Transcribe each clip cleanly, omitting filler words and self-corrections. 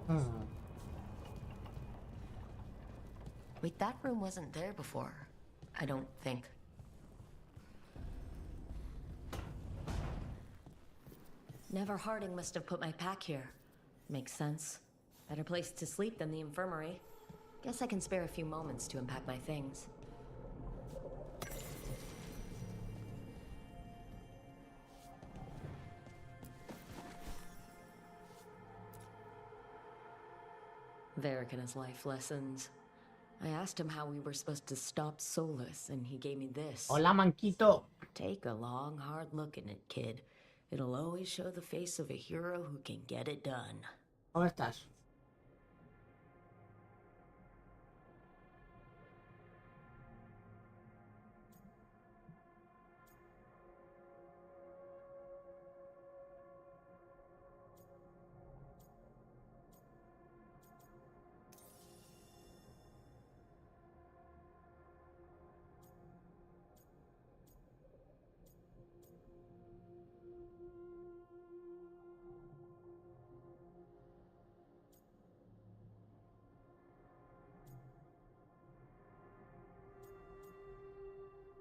Hmm. Wait, that room wasn't there before. I don't think. Never Harding must have put my pack here. Makes sense. Better place to sleep than the infirmary. Guess I can spare a few moments to unpack my things. Varric and his life lessons. I asked him how we were supposed to stop Solus, and he gave me this. Hola, Manquito. Take a long, hard look in it, kid. It'll always show the face of a hero who can get it done. ¿Cómo estás?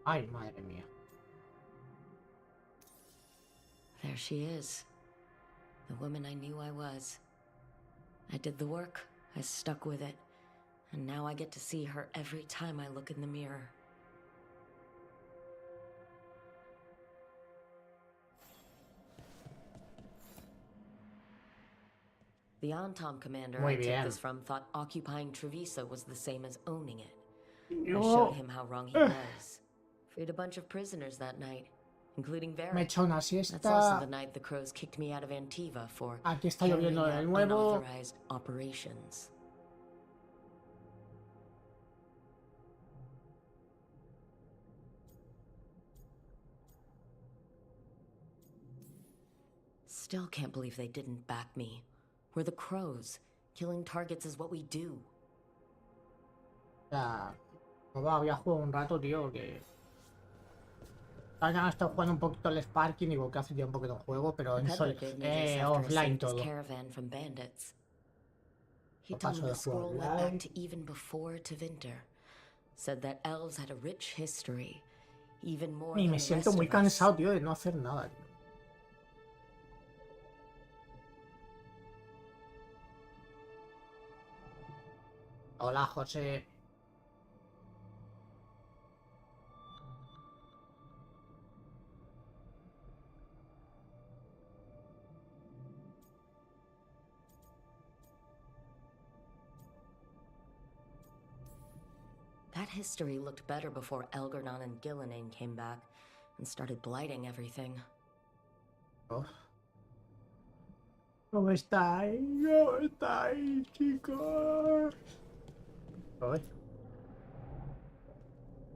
Ay, madre mía. There she is. The woman I knew I was. I did the work, I stuck with it, and now I get to see her every time I look in the mirror. The Antom commander I took this from thought occupying Treviso was the same as owning it. I showed him how wrong he was. Freed a bunch of prisoners that night, including Varric. Me he hecho una siesta. That's also the night the Crows kicked me out of Antiva for Aquí está lloviendo de nuevo. unauthorized operations. Still can't believe they didn't back me. We're the Crows. Killing targets is what we do. Ya, no había jugado un rato, tío, que... Ya he estado jugando un poquito al Sparking, digo que hace tiempo que no juego, pero en offline todo. He told me the scroll went back to even before Tevinter. Said that elves had a rich history, even more Y me siento muy cansado, tío, de no hacer nada, tío. Hola, José. That history looked better before Elgarnon and Gillenane came back and started blighting everything. Oh. ¿Cómo estáis? ¿Cómo estáis, chicos? Hoy.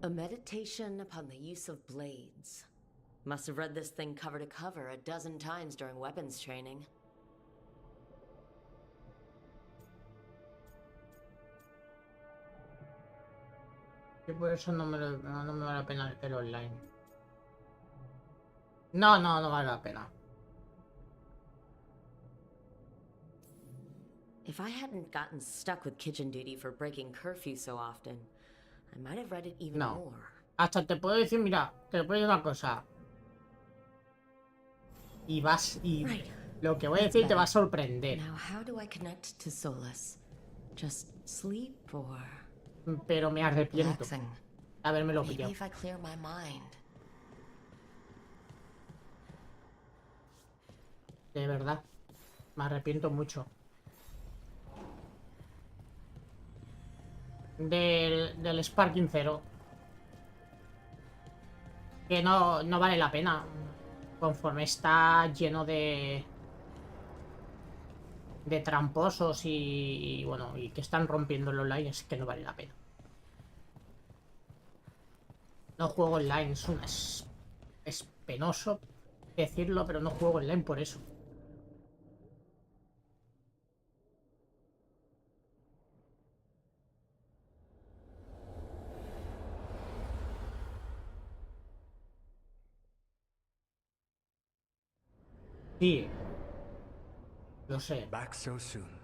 A meditation upon the use of blades. Must have read this thing cover to cover a dozen times during weapons training. Que por eso no me vale la pena el online. No vale la pena. If I hadn't gotten stuck with kitchen duty for breaking curfew so often, I might have read it even more. Hasta te puedo decir, mira, te puedo decir una cosa. Y lo que voy a decir te va a sorprender. Now, how do I connect to Solus? Just sleep or... Pero me arrepiento de habérmelo pillado. De verdad, me arrepiento mucho. Del Sparking 0. Que no vale la pena. Conforme está lleno de tramposos y bueno, y que están rompiendo el online, es que no vale la pena. No juego online, es penoso decirlo, pero no juego online por eso. Sí, lo sé. Back so soon.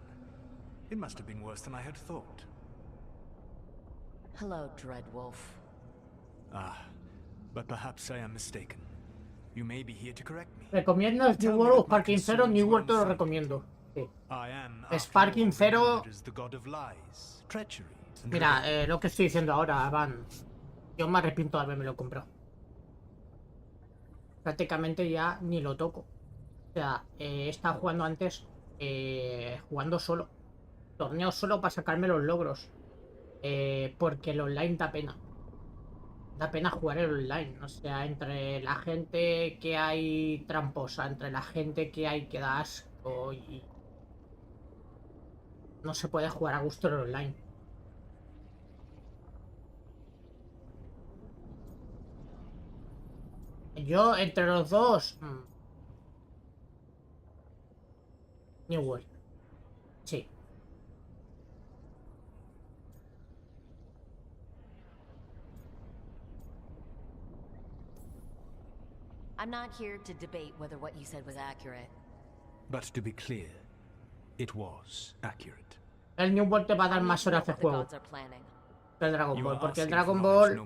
It must have been worse than I had thought. Hello, Dreadwolf. Ah, but perhaps I am mistaken. You may be here to correct me. ¿Recomiendas New World o Sparking Zero? New World te lo recomiendo. Sí. Sparking Zero. Mira, lo que estoy diciendo ahora, Van. Yo me arrepiento de haberme lo comprado. Prácticamente ya ni lo toco. O sea, he estado jugando antes, jugando solo. Torneos solo para sacarme los logros. Porque el online da pena. Da pena jugar el online. O sea, entre la gente que hay tramposa, entre la gente que hay que da asco y... No se puede jugar a gusto el online. Yo, entre los dos... New World. Sí. I'm not here to debate whether what you said was accurate. But to be clear, it was accurate. El New World te va a dar más horas de juego que el Dragon Ball, porque el Dragon Ball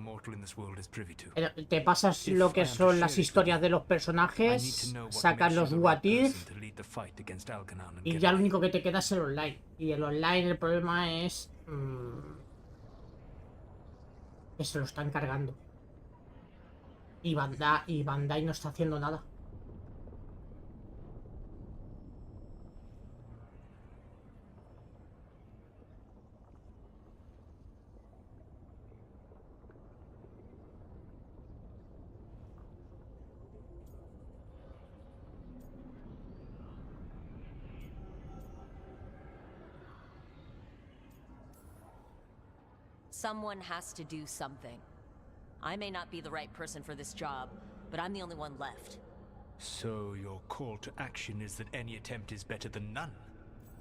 te pasas lo que son las historias de los personajes, sacas los what if, y ya lo único que te queda es el online. Y el online el problema es que se lo están cargando. Y Bandai no está haciendo nada. Someone has to do something. I may not be the right person for this job, but I'm the only one left. So your call to action is that any attempt is better than none?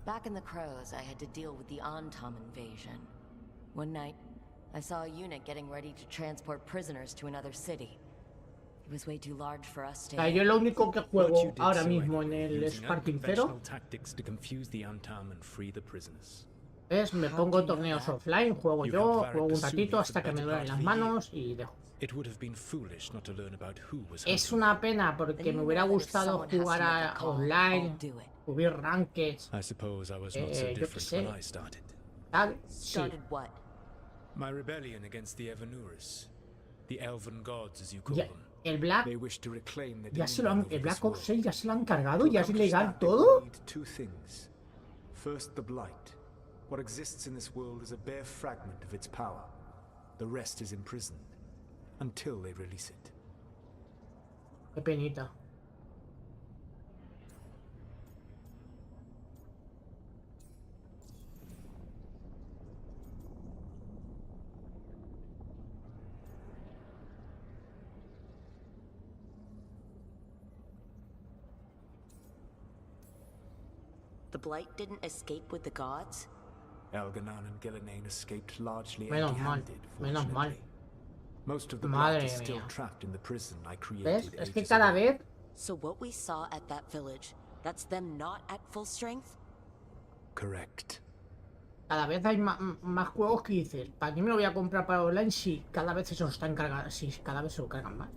Back in the Crows, I had to deal with the Antom invasion. One night, I saw a unit getting ready to transport prisoners to another city. It was way too large for us to... Yo lo único que juego ahora mismo en el Sparking Zero es me pongo torneos offline, juego yo, juego un ratito hasta que me duelen las manos y dejo. Es una pena porque me hubiera gustado jugar a online, subir rankeds, yo qué sé. Sí. My rebellion against the Evanurus, the elven gods as you call them. El Black They wish to reclaim the ya se lo han, el Black Ops 6 ya se lo han cargado, ya es ilegal todo. Two things. First, the blight. What exists in this world is a bare fragment of its power. The rest is imprisoned until they release it. Qué penita. The Blight didn't escape with the gods? Elganon and Gillenane escaped largely menos mal, menos mal. Most of the Blight is still trapped in the prison I created. ¿Ves? Es que cada vez... So what we saw at that village, that's them not at full strength? Correct. Cada vez hay más juegos que dices, ¿para qué me lo voy a comprar para online si cada vez se lo están cargando, si cada vez se lo cargan más?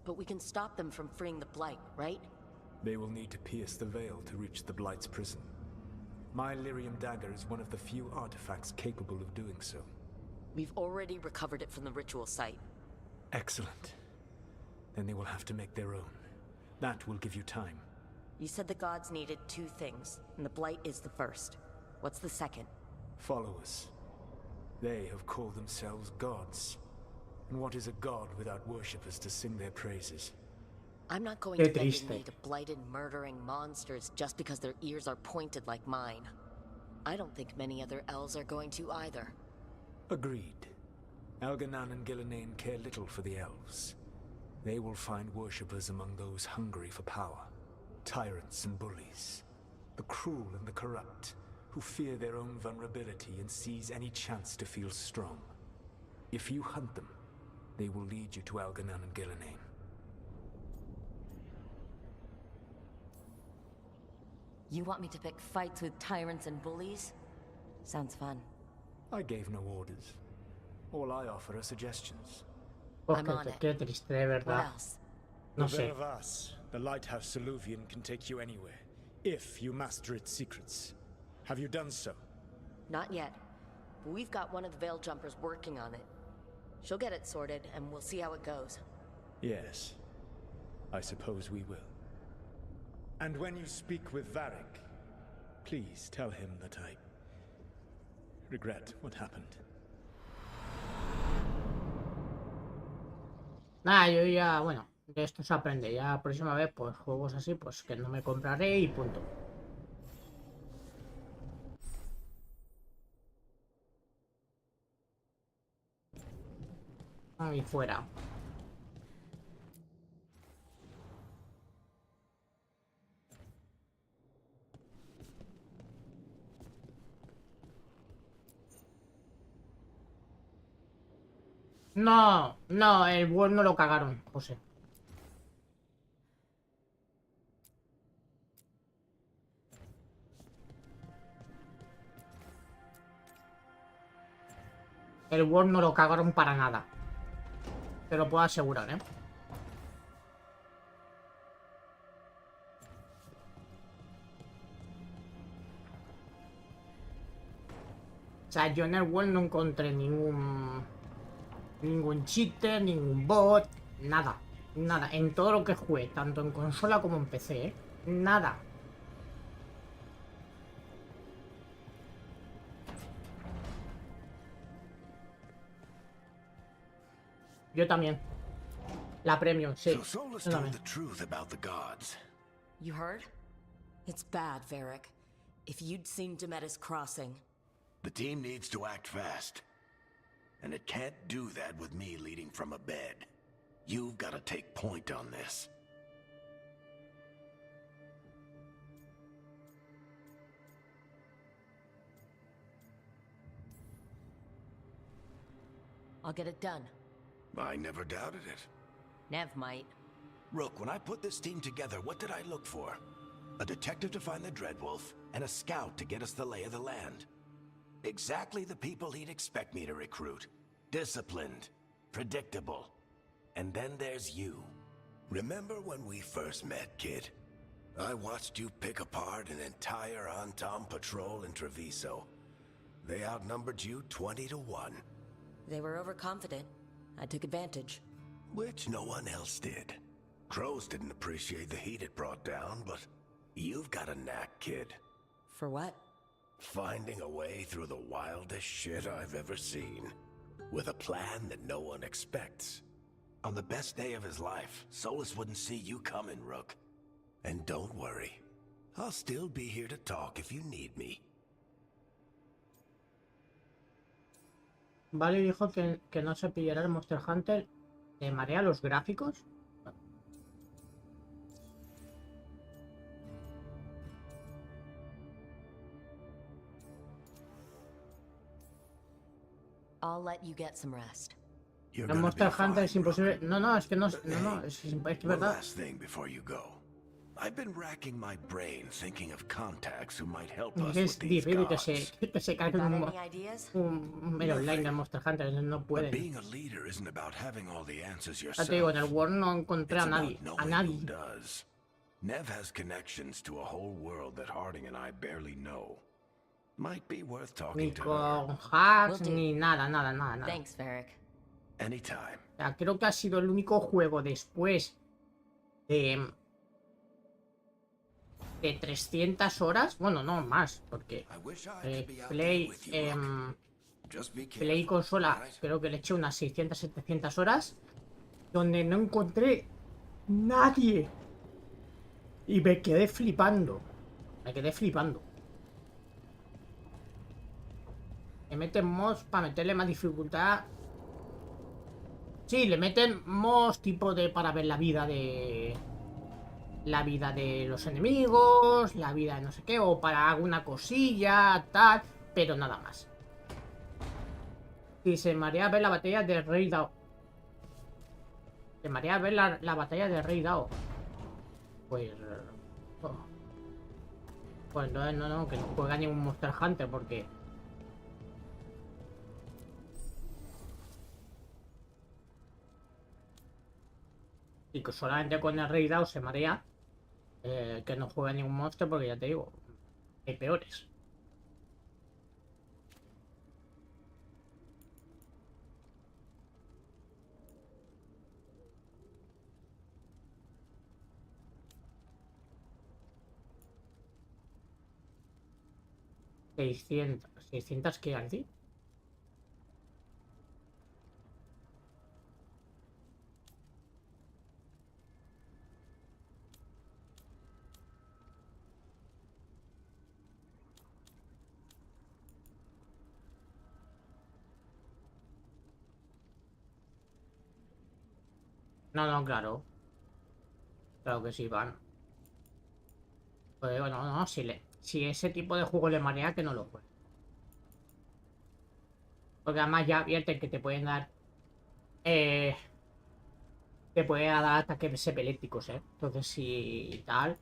But we can stop them from freeing the Blight, right? They will need to pierce the veil to reach the Blight's prison. My Lyrium dagger is one of the few artifacts capable of doing so. We've already recovered it from the ritual site. Excellent. Then they will have to make their own. That will give you time. You said the gods needed two things, and the Blight is the first. What's the second? Followers. They have called themselves gods. And what is a god without worshippers to sing their praises? I'm not going to bend the knee to blighted, murdering monsters just because their ears are pointed like mine. I don't think many other elves are going to either. Agreed. Elganon and Gillenane care little for the elves. They will find worshippers among those hungry for power. Tyrants and bullies. The cruel and the corrupt, who fear their own vulnerability and seize any chance to feel strong. If you hunt them, they will lead you to Elganon and Gillenane. You want me to pick fights with tyrants and bullies? Sounds fun. I gave no orders. All I offer are suggestions. Pues qué triste, de verdad. No sé. The lighthouse Soluvian can take you anywhere, if you master its secrets. Have you done so? Not yet. But we've got one of the Veil Jumpers working on it. She'll get it sorted, and we'll see how it goes. Yes. I suppose we will. And when you speak with Varric, please tell him that I regret what happened. Nada, yo ya, bueno, de esto se aprende. Ya la próxima vez, pues juegos así, pues que no me compraré y punto. Y fuera. No, no, el World no lo cagaron, José. El World no lo cagaron para nada. Te lo puedo asegurar, ¿eh? O sea, yo en el World no encontré ningún cheater, ningún bot, nada. Nada, en todo lo que jugué, tanto en consola como en PC, ¿eh? Nada. Yo también. La premium, sí. So Solus told the truth about the gods. You heard? It's bad, Varric. If you'd seen Demetis crossing. The team needs to act fast. And it can't do that with me leading from a bed. You've got to take point on this. I'll get it done. I never doubted it. Nev might. Rook, when I put this team together, what did I look for? A detective to find the Dreadwolf, and a scout to get us the lay of the land. Exactly the people he'd expect me to recruit. Disciplined, predictable. And then there's you. Remember when we first met, kid? I watched you pick apart an entire Antom patrol in Treviso. They outnumbered you 20 to 1. They were overconfident. I took advantage. Which no one else did. Crows didn't appreciate the heat it brought down, but you've got a knack, kid. For what? Finding a way through the wildest shit I've ever seen. With a plan that no one expects. On the best day of his life, Solus wouldn't see you coming, Rook. And don't worry. I'll still be here to talk if you need me. Vale, dijo que no se pillará el Monster Hunter. ¿Le marea los gráficos? I'll let you get some rest. El Monster Hunter es imposible. No, es que no, es que verdad. I've been racking my brain thinking of contacts who might help Es us with these difícil gods. que se cargue un online de Monster Hunter, no pueden. Being a leader isn't about having all the answers Ya yourself. te digo, en el World no encontré a It's nadie, about a knowing nadie. who does. Nev has connections to a whole world that Harding and I barely know. Might be worth Ni talking to her. con hacks, ni nada. Thanks, Varric. Anytime. O sea, creo que ha sido el único juego después de 300 horas, bueno, no más, porque Play y consola creo que le eché unas 600, 700 horas, donde no encontré nadie. Y me quedé flipando. Le meten mods para meterle más dificultad. Sí, le meten mods tipo de para ver la vida de los enemigos, la vida de no sé qué, o para alguna cosilla, tal, pero nada más. Y se marea ver la batalla del Rey Dao. Se marea ver la batalla del Rey Dao. Pues... oh. Pues entonces no, que no juega ningún Monster Hunter porque... Y que solamente con el Rey Dao se marea. Que no juega ningún monstruo porque ya te digo, hay peores. ¿600 qué hay? No, claro. Claro que sí, van. Pues bueno, no, si ese tipo de juego le marea, que no lo juegue. Porque además ya advierten que te pueden dar... te puede dar ataques epilépticos, ¿eh? Entonces si tal...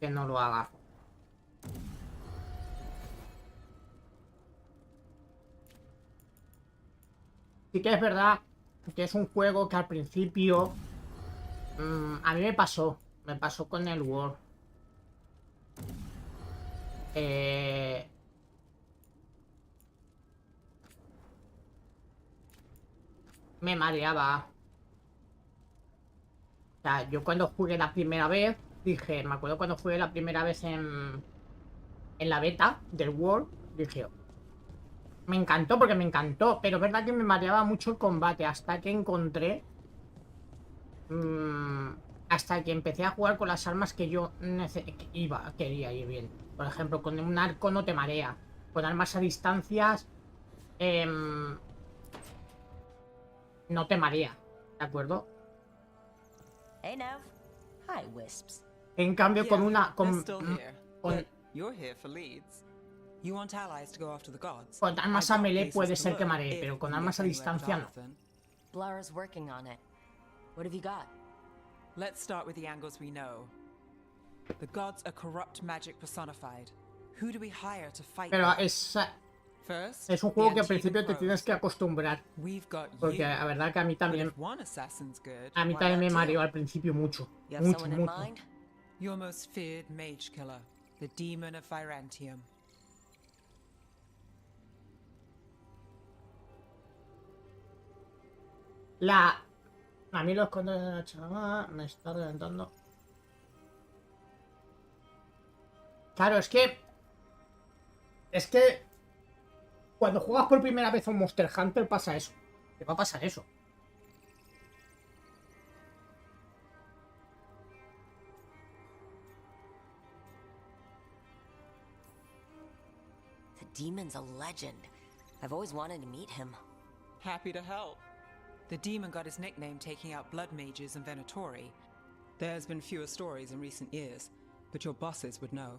Que no lo haga. Sí que es verdad que es un juego que al principio... a mí me pasó con el World. Me mareaba. O sea, yo cuando jugué la primera vez, dije, me acuerdo cuando jugué la primera vez en la beta del World, dije, me encantó porque me encantó, pero es verdad que me mareaba mucho el combate hasta que encontré... hasta que empecé a jugar con las armas que yo quería ir bien. Por ejemplo, con un arco no te marea. Con armas a distancias no te marea, ¿de acuerdo? Hey, Nev. Hi, Wisps. En cambio, con una... Con armas a melee puede ser que maree, pero con armas a distancia no. Blara's working on it. What have you got? Let's start with the angles we know. The gods are corrupt magic personified. Who do we hire to fight? Pero es un juego que al principio te tienes que acostumbrar. Porque la verdad que a mí también me mareó al principio mucho. Mucho. Your most feared mage killer, the demon of Virantium. A mí los condones de la chava me está reventando. Claro, es que cuando juegas por primera vez a un Monster Hunter pasa eso. Te va a pasar eso. The demon's a legend. I've always wanted to meet him. Happy to help. The demon got his nickname taking out blood mages and Venatori. There's been fewer stories in recent years, but your bosses would know.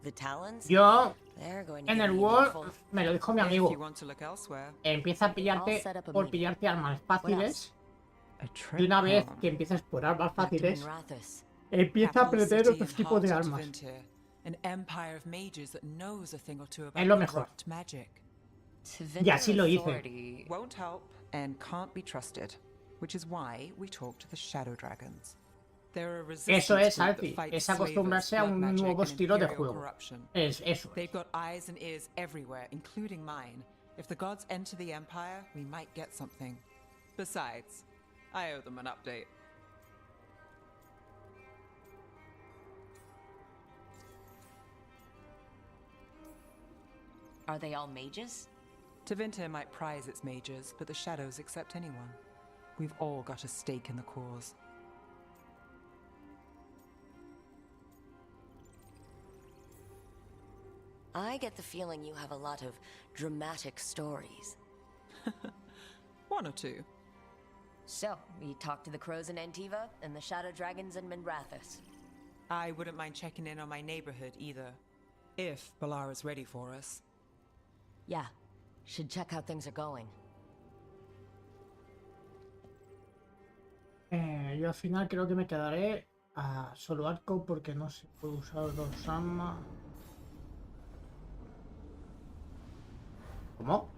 The Talons? Yo, en el World, me lo dijo mi amigo, empieza a pillarte por pillarte armas fáciles. Y una vez que empiezas por armas fáciles, empieza a aprender otros tipos de armas. Es lo mejor. Y así lo hice. Eso es, Alfie, es acostumbrarse a un nuevo estilo de juego. Es eso. They've got eyes and ears everywhere, including mine. If the gods enter the Empire, we might get something. Besides, I owe them an update. Are they all mages? Tevinter might prize its mages, but the Shadows accept anyone. We've all got a stake in the cause. I get the feeling you have a lot of dramatic stories. One or two. So, we talked to the crows in Antiva and the shadow dragons in Minrathous. I wouldn't mind checking in on my neighborhood either, if Balara's ready for us. Yeah, should check how things are going. Yo al final creo que me quedaré a solo arco porque no se puede usar dos armas. ¿Cómo?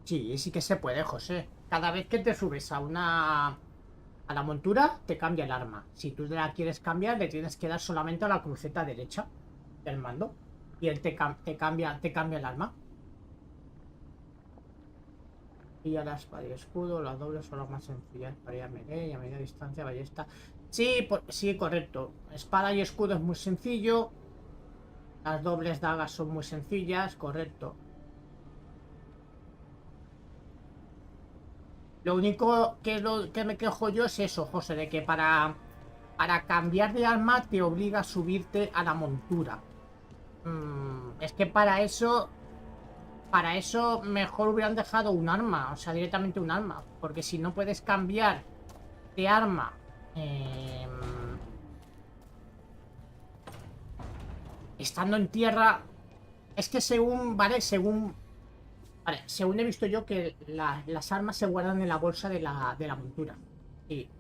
Sí, sí que se puede, José. Cada vez que te subes a la montura, te cambia el arma. Si tú la quieres cambiar, le tienes que dar solamente a la cruceta derecha del mando. Y él te cambia el arma. Y a la espada y escudo, las dobles son las más sencillas. Para melee y a media distancia, ballesta. Sí, sí, correcto. Espada y escudo es muy sencillo. Las dobles dagas son muy sencillas, correcto. Lo único que me quejo yo es eso, José, de que para cambiar de arma te obliga a subirte a la montura. Es que para eso mejor hubieran dejado un arma, o sea, directamente un arma. Porque si no puedes cambiar de arma estando en tierra, es que según he visto yo que las armas se guardan en la bolsa de la montura. Y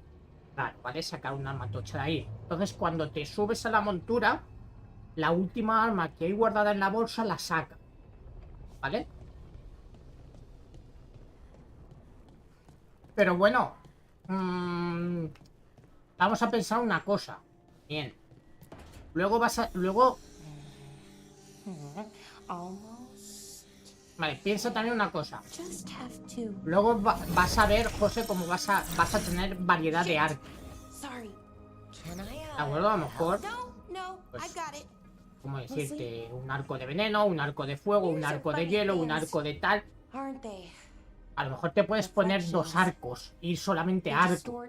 claro, ¿vale? Sacar un arma tocha de ahí. Entonces, cuando te subes a la montura, la última arma que hay guardada en la bolsa la saca. ¿Vale? Pero bueno, vamos a pensar una cosa. Bien. Luego Vale, piensa también una cosa. Luego vas a ver, José, cómo vas a tener variedad de arcos. ¿De acuerdo? A lo mejor, pues, ¿cómo decirte? Un arco de veneno, un arco de fuego, un arco de hielo, un arco de tal. A lo mejor te puedes poner dos arcos, ir solamente a arco.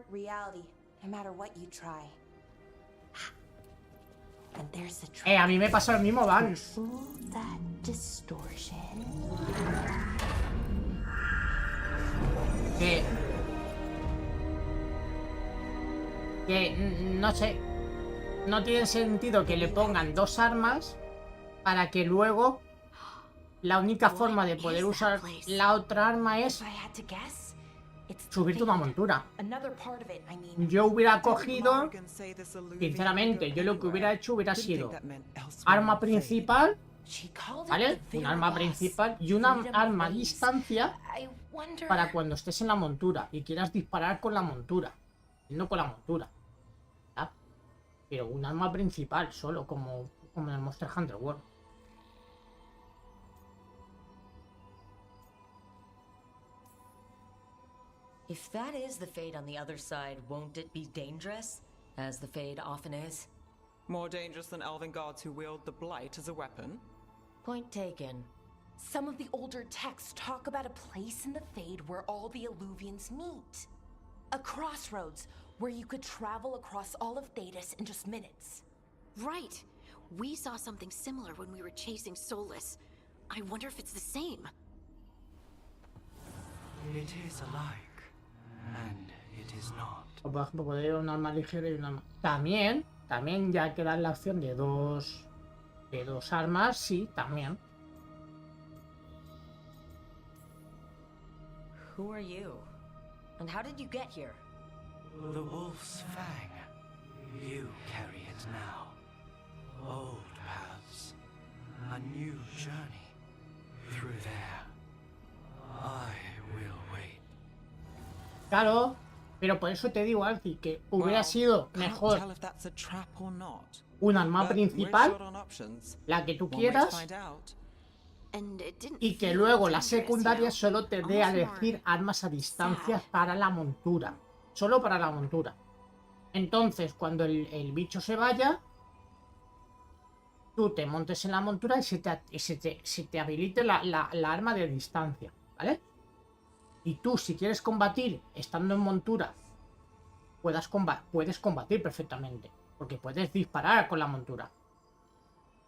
A mí me pasa lo mismo, Van. Que no sé, no tiene sentido que le pongan dos armas para que luego la única forma de poder usar la otra arma es subirte una montura. Yo hubiera cogido, sinceramente, yo lo que hubiera hecho hubiera sido arma principal, ¿vale? Un arma principal y una arma a distancia para cuando estés en la montura y quieras disparar con la montura, no con la montura. ¿Ya? Pero un arma principal solo, como en el Monster Hunter World. If that is the Fade on the other side, won't it be dangerous? As the Fade often is? More dangerous than elven guards who wield the Blight as a weapon? Point taken. Some of the older texts talk about a place in the Fade where all the Illuvians meet. A crossroads where you could travel across all of Thedas in just minutes. Right. We saw something similar when we were chasing Solus. I wonder if it's the same. It is alike, and it is not. O por ejemplo, poder ir un arma ligera y un arma. También ya que dan la opción de dos armas, sí, también. Who are you? And how did you get here? The Wolf's Fang. You carry it now. Old paths. A new journey. Through there. I will wait. Claro, pero por eso te digo, Alfie, que hubiera sido mejor un arma principal, la que tú quieras, y que luego la secundaria solo te dé a elegir armas a distancia para la montura. Solo para la montura. Entonces, cuando el bicho se vaya, tú te montes en la montura y se te habilite la arma de distancia, ¿vale? Y tú, si quieres combatir estando en montura, puedes combatir perfectamente. Porque puedes disparar con la montura.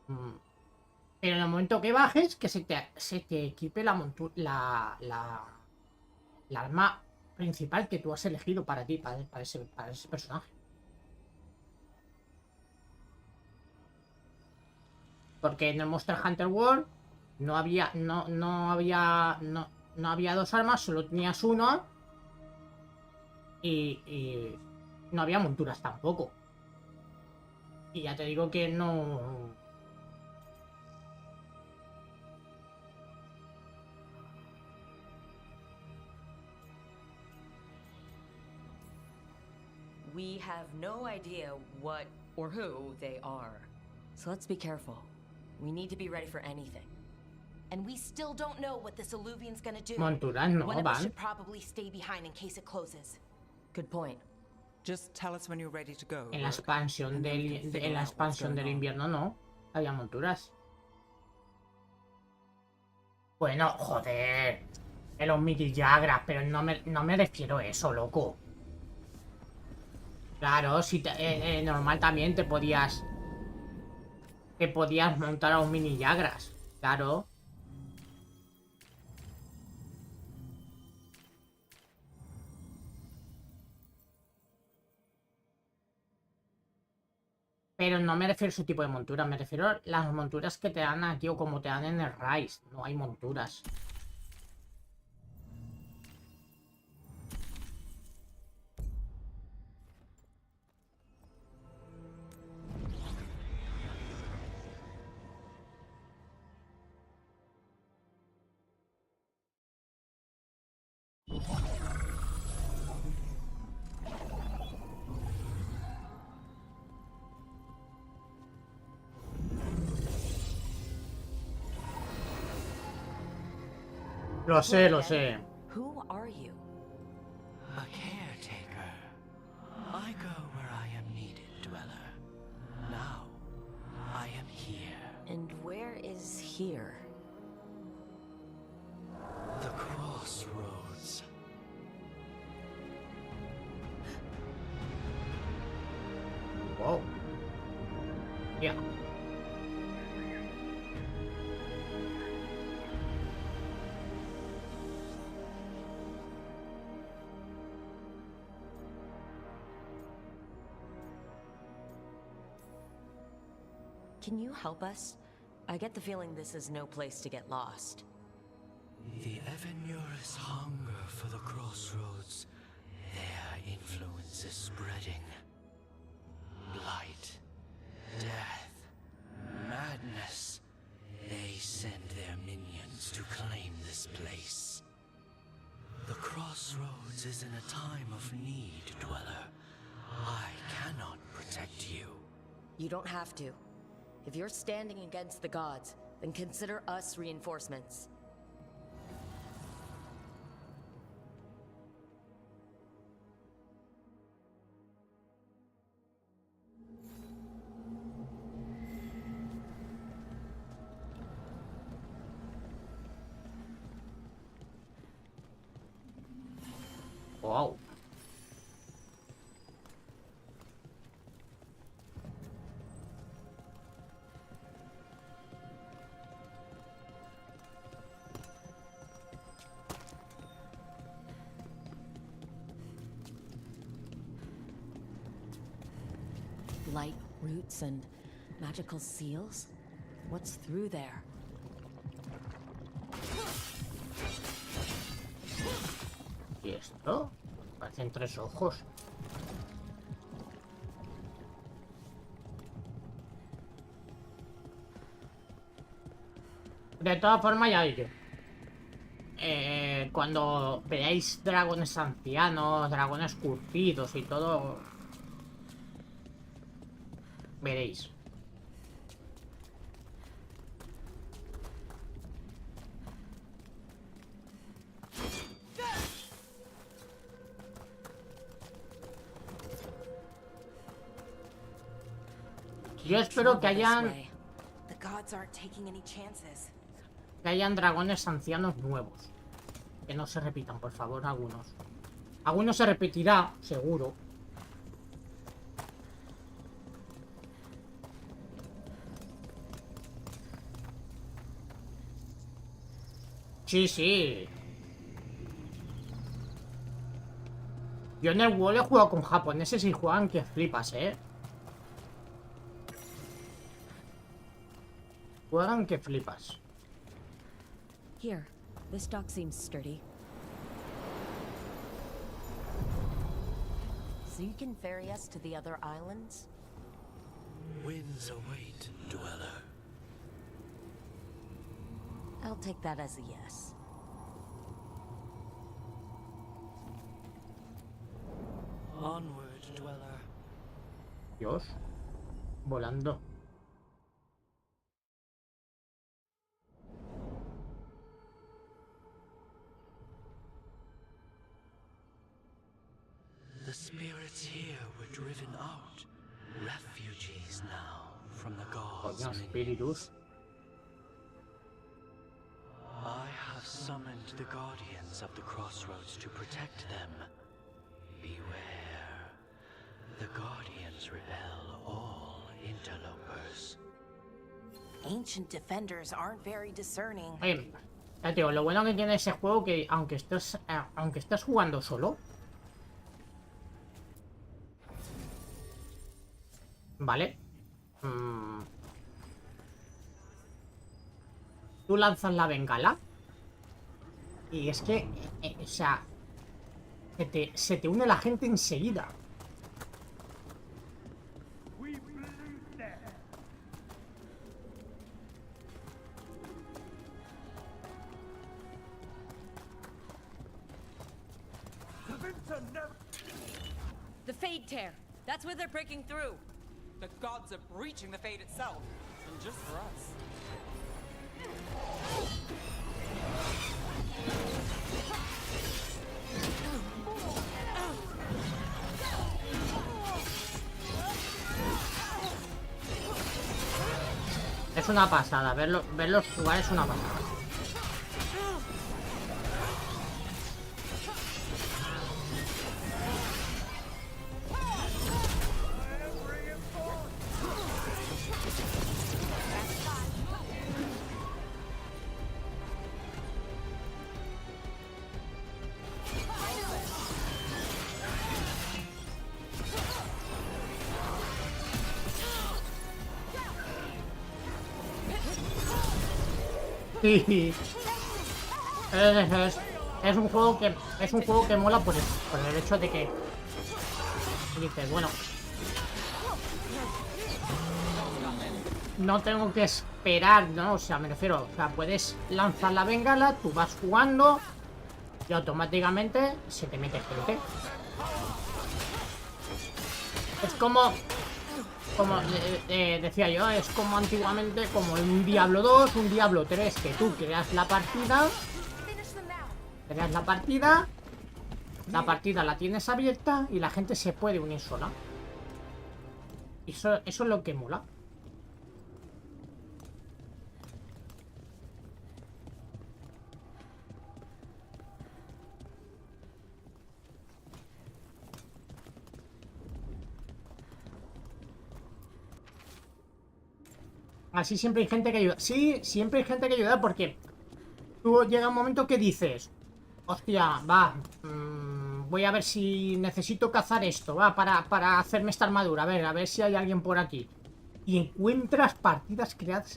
Pero en el momento que bajes, que se te equipe la arma principal que tú has elegido para ti, para ese personaje. Porque en el Monster Hunter World no había dos armas, solo tenías uno. Y no había monturas tampoco. Y ya te digo que no... We have no idea what or who they are. So let's be careful. We need to be ready for anything. And we still don't know what this alluvian's gonna do. Monturas no One of us van. should probably stay behind in case it closes. Good point. Just tell us when you're ready to go. En la expansión del invierno no había monturas. Bueno, joder. En los Midilagras, pero no me refiero a eso, loco. Claro, si normal también te podías montar a un mini Yagras. Claro. Pero no me refiero a ese tipo de monturas, me refiero a las monturas que te dan aquí o como te dan en el Rise. No hay monturas. Lo sé, lo sé. Who are you? A caretaker. I go where I am needed, dweller. Now, I am here. And where is here? The crossroads. Wow. Yeah. Can you help us? I get the feeling this is no place to get lost. The Evenurus hunger for the crossroads. Their influence is spreading. Blight, death, madness. They send their minions to claim this place. The crossroads is in a time of need, dweller. I cannot protect you. You don't have to. If you're standing against the gods, then consider us reinforcements. Wow. Light roots and magical seals? What's through there? ¿Y esto? Parecen 3 ojos. De todas formas, ya digo. Cuando veáis dragones ancianos, dragones curtidos y todo, veréis. Yo espero que hayan dragones ancianos nuevos. Que no se repitan, por favor, algunos. Algunos se repetirá, seguro. Sí, sí. Yo en el WoW he jugado con japoneses y juegan que flipas, ¿eh? Juegan que flipas. Here, this dock seems sturdy. So you can ferry us to the other islands? Winds await, dweller. I'll take that as a yes. Onward, dweller. Dios. Volando. The spirits here were driven out. Refugees now from the gods' Coño, minions. espíritus. I have summoned the guardians of the crossroads to protect them. Beware. The guardians repel all interlopers. Ancient defenders aren't very discerning. Ya te digo, lo bueno que tiene ese juego que aunque estés jugando solo, ¿vale? Tú lanzas la bengala y es que, o sea, se te une la gente enseguida. The Fade Tear. That's where they're breaking through. The gods are breaching the fate itself, and just for us. Es una pasada, verlos jugar es una pasada. Sí. Es un juego que mola por el hecho de que dices, bueno, no tengo que esperar, ¿no? O sea, me refiero, o sea, puedes lanzar la bengala, tú vas jugando y automáticamente se te mete gente. Es como decía yo, es como antiguamente, como un Diablo 2, un Diablo 3, que tú creas la partida, la partida la tienes abierta y la gente se puede unir sola. Eso es lo que mola. Así siempre hay gente que ayuda. Sí, siempre hay gente que ayuda porque tú llega un momento que dices, hostia, va, voy a ver si necesito cazar esto, va, para hacerme esta armadura, a ver si hay alguien por aquí. Y encuentras partidas creadas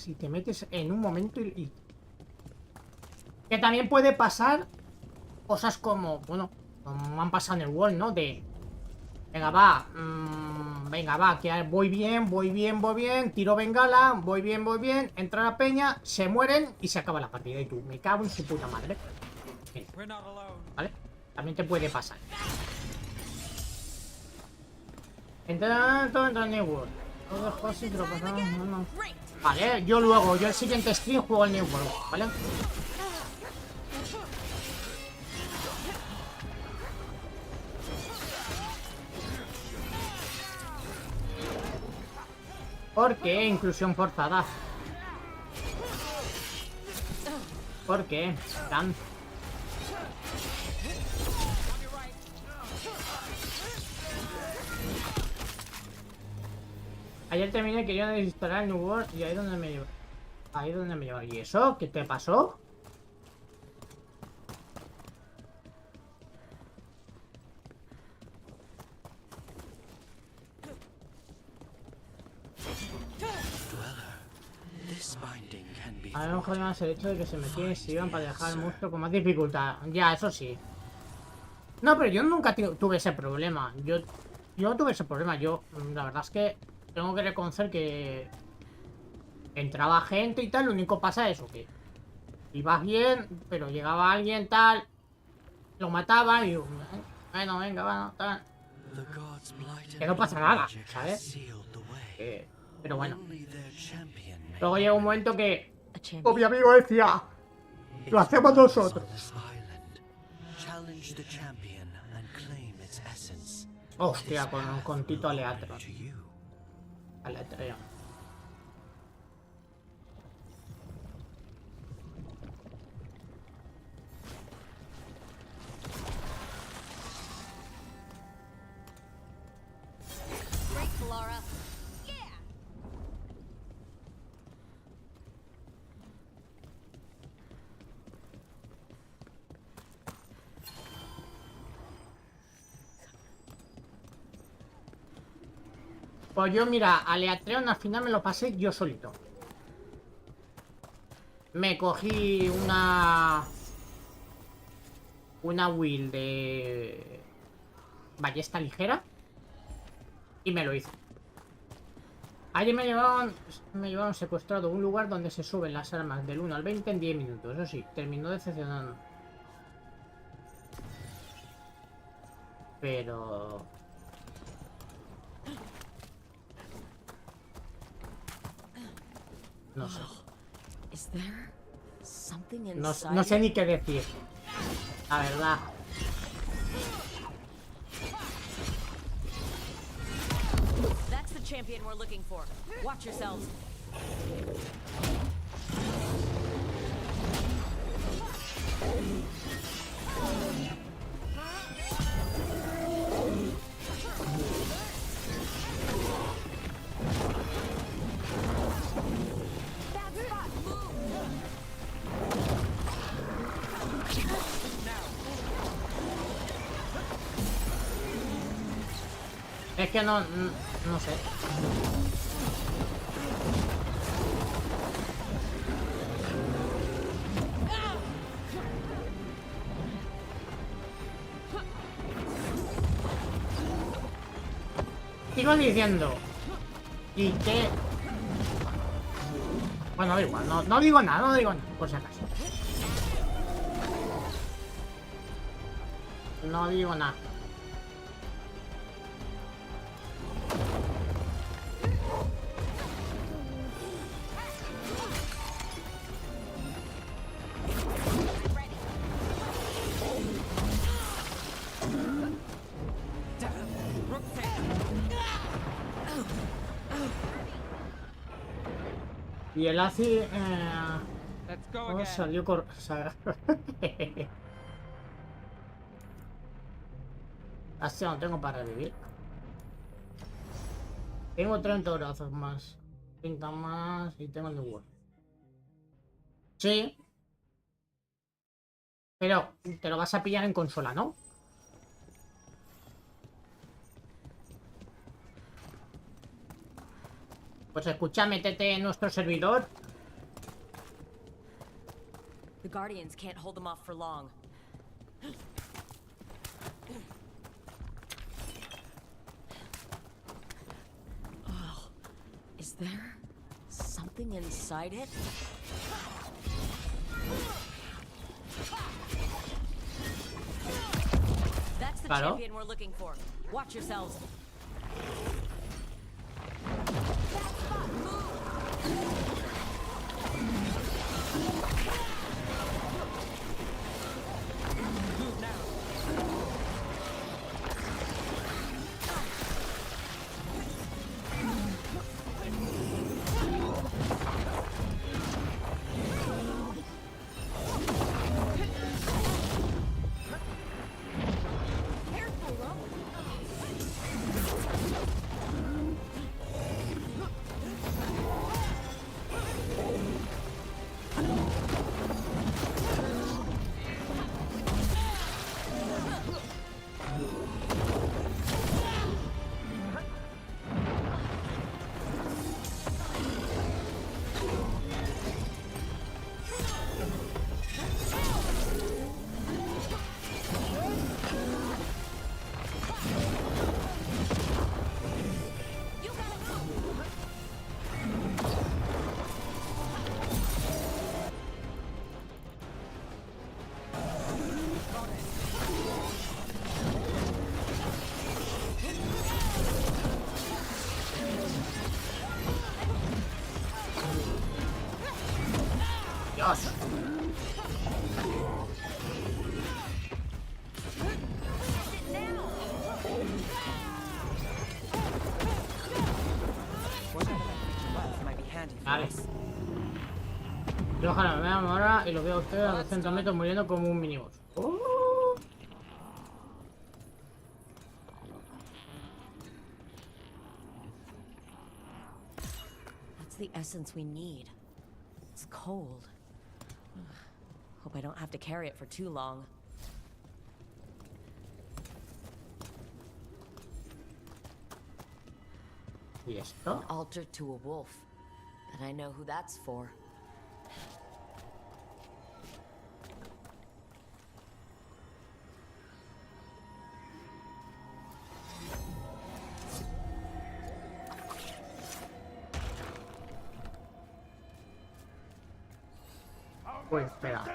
y te metes en un momento y... Que también puede pasar cosas como, bueno, como han pasado en el World, ¿no? De... Venga, va, que voy bien, tiro bengala, voy bien, entra la peña, se mueren y se acaba la partida. Y tú, me cago en su puta madre. ¿Vale? También te puede pasar. Entra en New World. Vale, yo el siguiente stream juego el New World, ¿vale? ¿Por qué? Inclusión forzada. ¿Por qué? Dan. Ayer terminé, quería desinstalar el New World y ahí donde me llevo. Ahí donde me llevo. ¿Y eso? ¿Qué te pasó? A lo mejor más el hecho de que se metían y se iban para dejar al monstruo con más dificultad. Ya, eso sí. No, pero yo nunca tuve ese problema. Yo no tuve ese problema. Yo, la verdad es que tengo que reconocer que entraba gente y tal. Lo único pasa es eso, que ibas bien, pero llegaba alguien tal, lo mataba y bueno, venga, va, tal. Que no pasa nada, ¿sabes? Pero bueno. Luego llega un momento que mi amigo decía, lo hacemos nosotros. Hostia, con Tito Aleatro. Aleatreo. Pues yo, mira, Aleatreon al final me lo pasé yo solito. Me cogí una Will de ballesta ligera y me lo hice. Allí me llevaron secuestrado a un lugar donde se suben las armas del 1 al 20 en 10 minutos. Eso sí, terminó decepcionando. Pero... no sé. No sé ni qué decir. La verdad. That's the champion we're looking for. Watch yourselves. Es que no sé. Sigo diciendo. ¿Y qué? Bueno, da igual, no digo nada, por si acaso. No digo nada. Y el ACI salió Así no tengo para vivir. Tengo 30 brazos más. 30 más y tengo el de Word. Sí. Pero te lo vas a pillar en consola, ¿no? Pues escucha, métete en nuestro servidor. The Guardians can't hold them off for long. Oh, is there something inside it? That's the champion we're looking for. Watch yourselves. handy for Vale. us. Yo ojalá me vea ahora y lo veo a usted a 200 metros muriendo como un miniboss. That's the essence we need. It's cold. Ugh. Hope I don't have to carry it for too long. ¿Y esto? An altar to a wolf. And I know who that's for. Pues espera.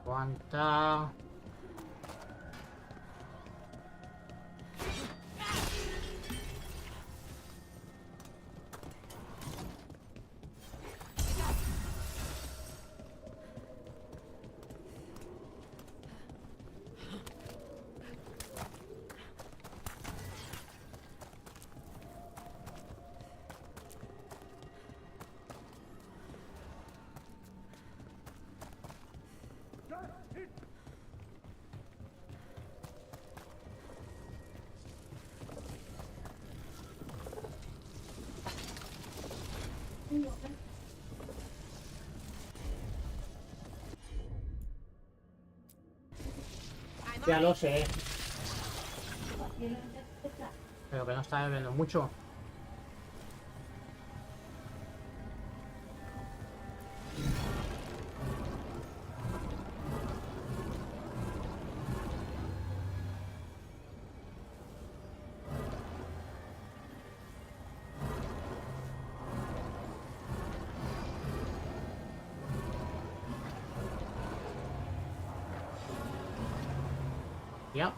Aguanta. Ya lo sé. Pero que no está bebiendo mucho. Ya.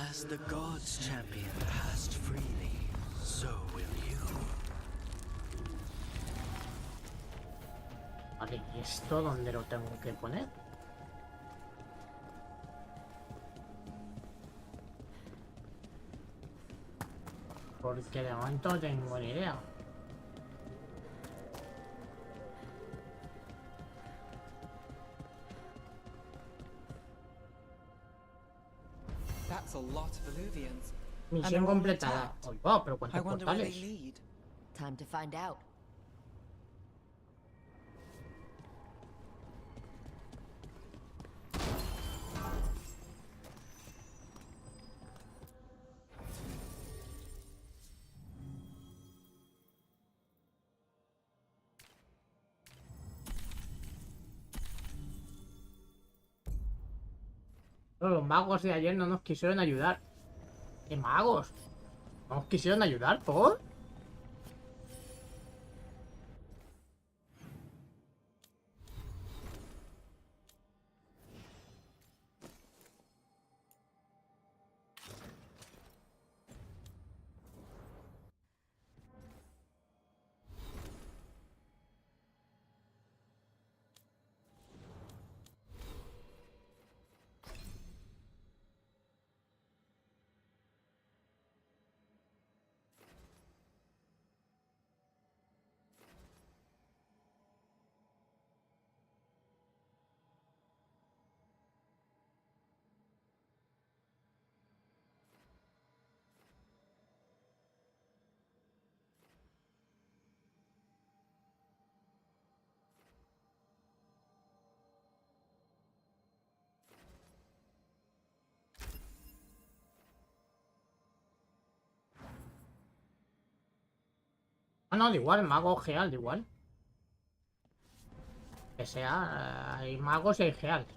As the gods champion passed freely, so will you. Vale, ¿y esto dónde lo tengo que poner? Porque de momento no tengo ni idea. That's a lot of Illuvians. And Misión they're all completada. attacked. Oye, wow, pero I cuántos wonder where they portales. lead. Time to find out. Los magos de ayer no nos quisieron ayudar. ¿Qué magos? ¿No nos quisieron ayudar, por? Ah, no, da igual, mago geal, da igual. Que sea, hay magos y hay geals.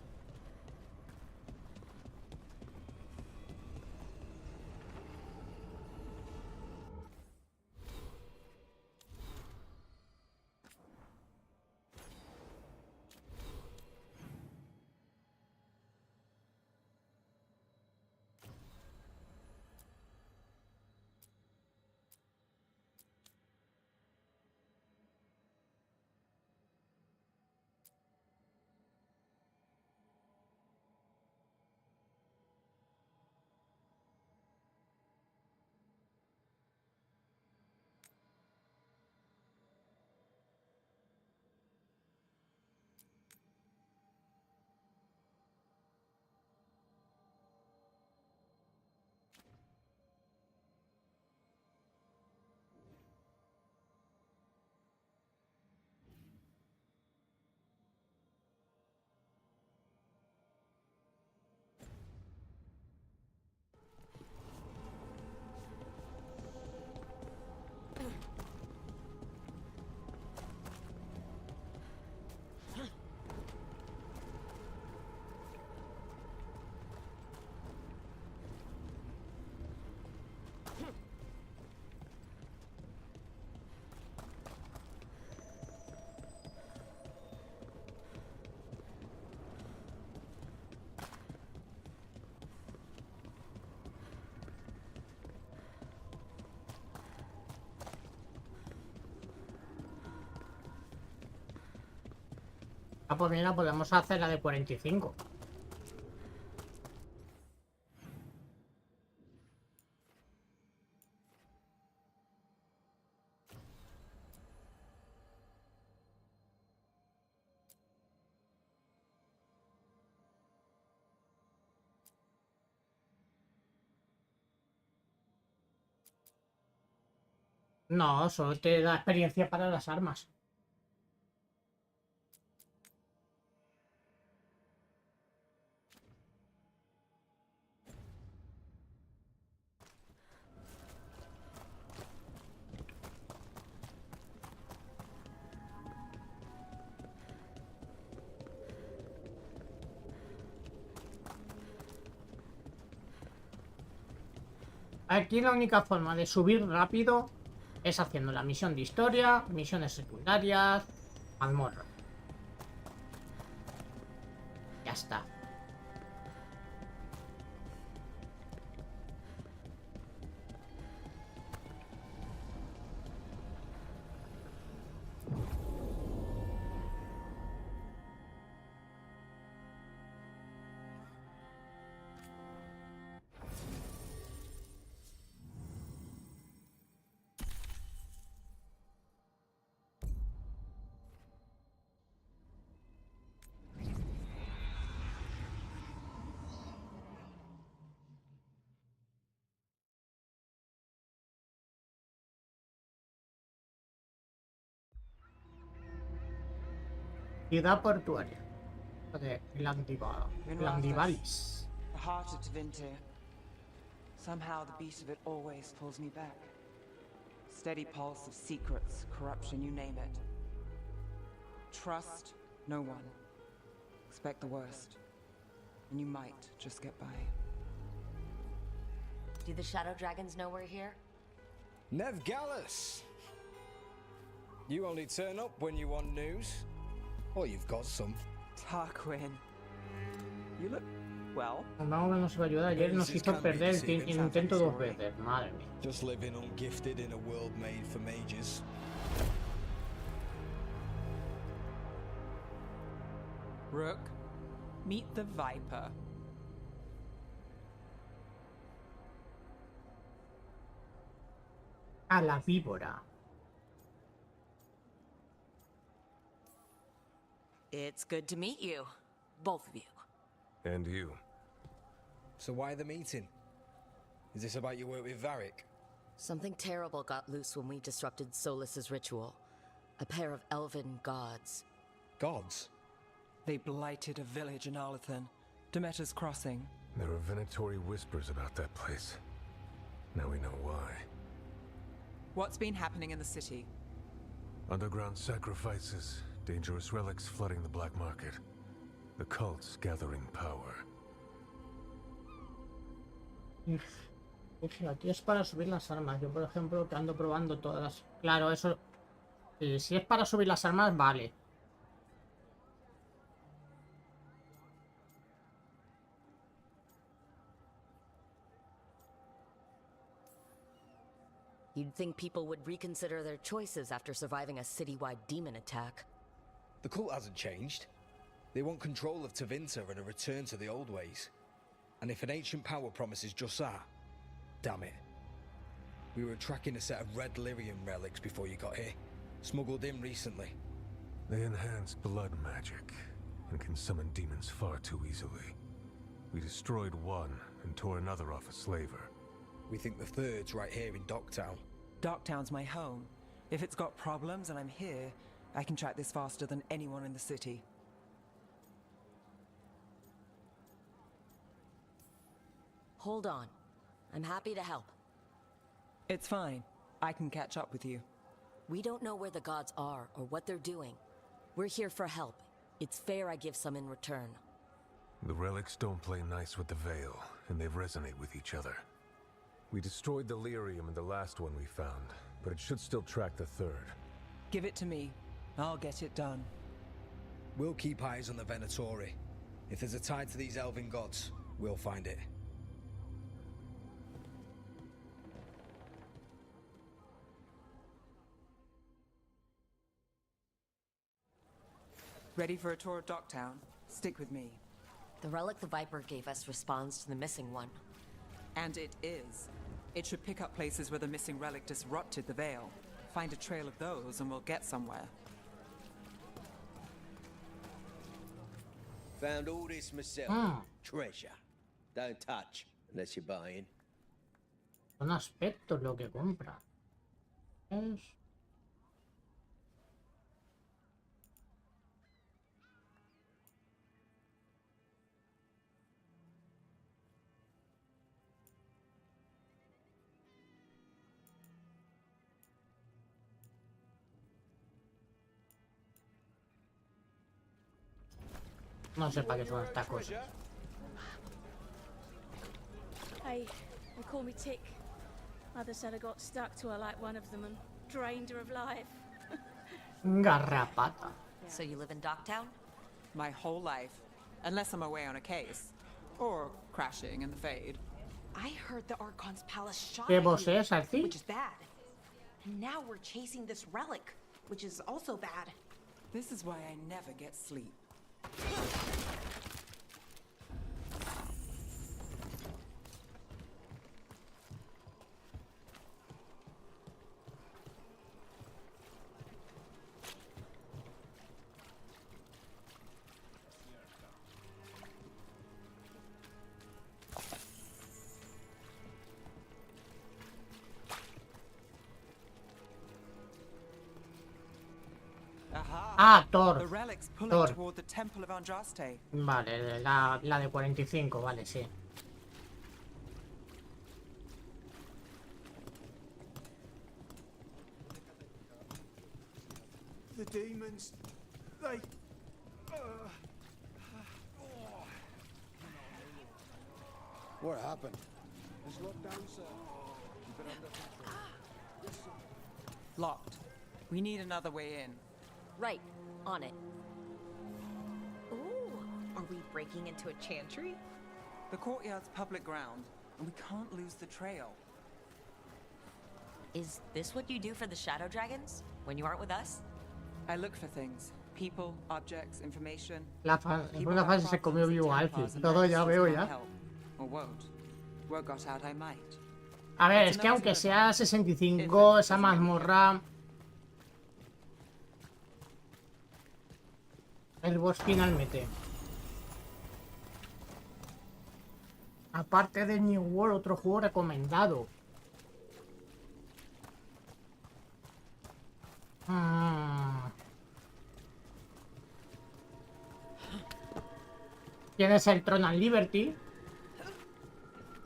Ah, pues mira, podemos hacer la de 45. No, solo te da experiencia para las armas. Aquí la única forma de subir rápido es haciendo la misión de historia, misiones secundarias, mazmorra. Ya está. Ciudad portuaria de Landivalis. The heart of Tevinter. Somehow the beat of it always pulls me back. Steady pulse of secrets, corruption, you name it. Trust no one. Expect the worst. And you might just get by. Do the Shadow Dragons know we're here? Nev Gallus! You only turn up when you want news. Or you've got some. Tarquin. You look well. Vamos, nos va a ayudar. Ayer nos hizo perder el intento 2 veces. Madre mía. Just living ungifted in a world made for mages. Rook, meet the Viper. A la víbora. It's good to meet you. Both of you. And you. So why the meeting? Is this about your work with Varric? Something terrible got loose when we disrupted Solus's ritual. A pair of elven gods. Gods? They blighted a village in Arlathan, Demeter's Crossing. There are Venatori whispers about that place. Now we know why. What's been happening in the city? Underground sacrifices, Dangerous relics flooding the black market. The cult's gathering power. Uf, aquí es para subir las armas. Yo, por ejemplo, que ando probando todas. Claro, eso... si es para subir las armas, vale. You'd think people would reconsider their choices after surviving a citywide demon attack. The cult hasn't changed. They want control of Tevinter and a return to the old ways. And if an ancient power promises just that, damn it. We were tracking a set of red lyrium relics before you got here. Smuggled in recently. They enhance blood magic and can summon demons far too easily. We destroyed one and tore another off a slaver. We think the third's right here in Docktown. Docktown's my home. If it's got problems and I'm here, I can track this faster than anyone in the city. Hold on. I'm happy to help. It's fine. I can catch up with you. We don't know where the gods are or what they're doing. We're here for help. It's fair I give some in return. The relics don't play nice with the Veil, and they resonate with each other. We destroyed the lyrium in the last one we found, but it should still track the third. Give it to me. I'll get it done. We'll keep eyes on the Venatori. If there's a tie to these elven gods, we'll find it. Ready for a tour of Docktown? Stick with me. The relic the Viper gave us responds to the missing one. And it is. It should pick up places where the missing relic disrupted the Veil. Find a trail of those and we'll get somewhere. Found all this myself. Treasure. Don't touch unless you're buying. Son aspectos lo que compra. Es... No sé para qué son estas cosas. Hey, they call me Tick. Mother said I got stuck to her like one of them and drained her of life. Garrapata. So you live in Docktown? My whole life. Unless I'm away on a case. Or crashing in the Fade. I heard the Archon's palace shot ¿Qué at vos you, es, Arci? which is bad. And now we're chasing this relic, which is also bad. This is why I never get sleep. Ah, Thor. The relic's pulling Thor. toward the Temple of Andraste. Vale, la de 45, vale, sí. The demons, they... What happened? It's locked down, sir. Keep it under control. Yes, sir. Locked. We need another way in. Right. On it. Ooh, are we breaking into a chantry? The courtyard's public ground, and we can't lose the trail. Is this what you do for the Shadow Dragons? When you aren't with us? I look for things. People, objects, information. La segunda fase se comió vivo a Alfie. Todo ya veo ya. Or won't. Word got out I might. A ver, es que aunque sea 65, esa mazmorra... El boss finalmente. Aparte de New World, otro juego recomendado. Tienes el Throne and Liberty.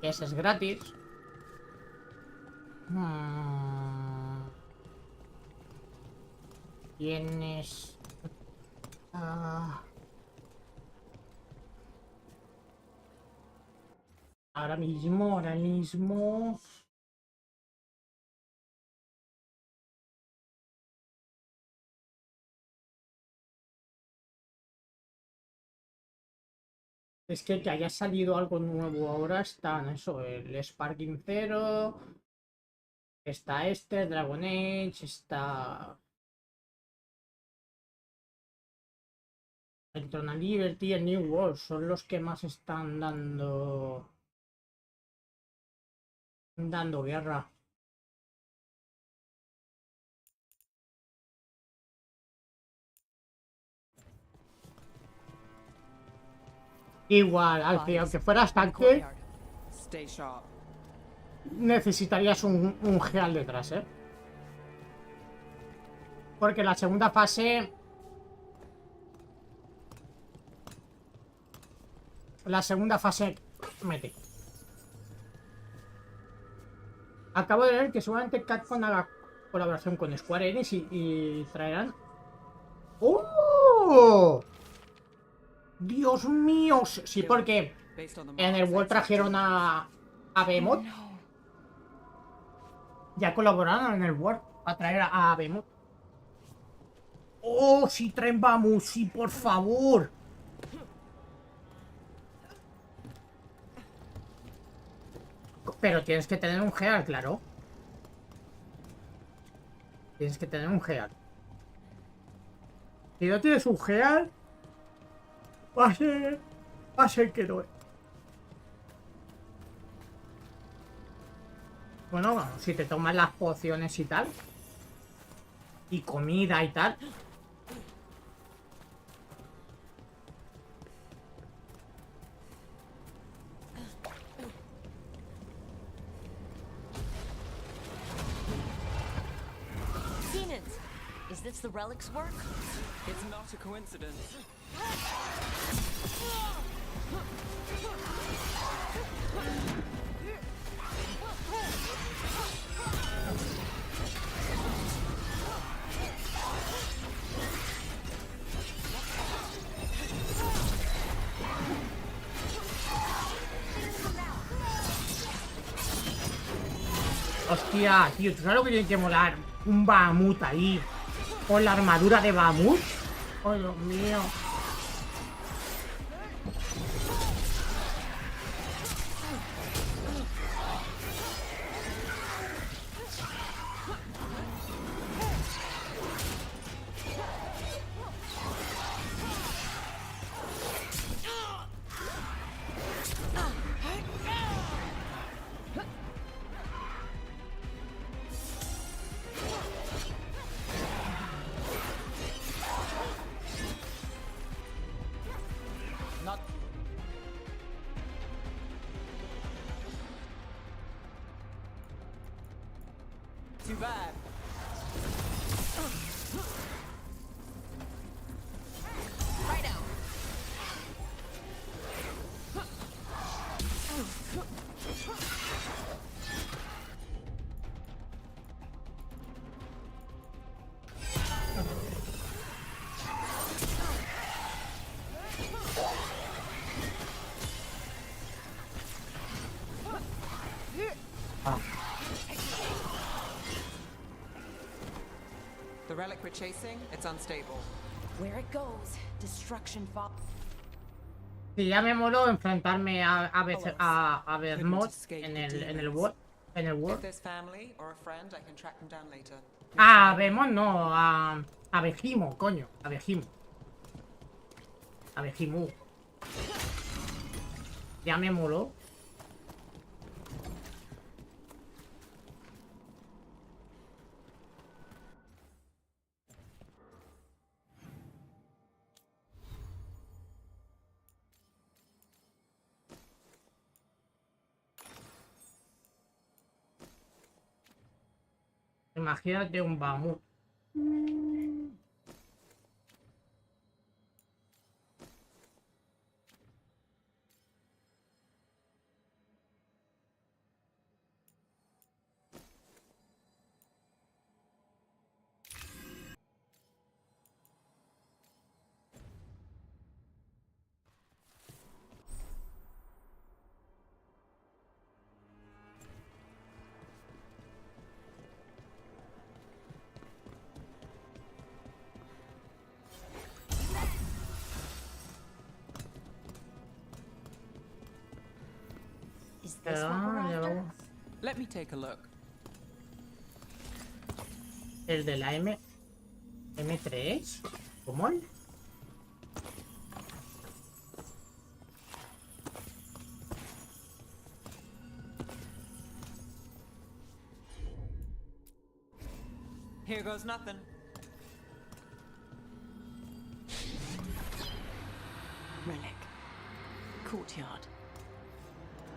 Que ese es gratis. Tienes... Ahora mismo. Es que haya salido algo nuevo ahora están eso, el Sparking Zero, está este, Dragon Age, está el Throne of Liberty, el New World, son los que más están dando guerra. Igual, aunque fueras tanque, necesitarías un Geal detrás, ¿eh? Porque la segunda fase... mete. Acabo de leer que seguramente Capcom haga colaboración con Square Enix y traerán... ¡Oh! ¡Dios mío! Sí, porque en el World trajeron a Behemoth. Ya colaboraron en el World para traer a Behemoth. ¡Oh, sí traen Bahamut! ¡Sí, por favor! Pero tienes que tener un Gear, claro. Tienes que tener un Gear. Si no tienes un Gear, va a ser que no. Bueno, si te tomas las pociones y tal. Y comida y tal. Is this the relic's work? It's not a coincidence. Hostia, tío, ¿tú sabes lo que tiene que molar? Un Bahamut ahí. Con la armadura de Bahamut. Oh, Dios mío. Too bad. Right out. The relic we're chasing, it's unstable. Where it goes, destruction fall. Sí, ya me moló enfrentarme a Behemoth en el World. If there's family or a friend, I can track them down later. A Behemoth no, a Behemoth, coño, a Behemoth. A Behemoth. Ya me moló. Imagínate un Bahamut. Is this what we're after? Let me take a look. El de la M3. ¿Cómo? Here goes nothing. Relic. Courtyard.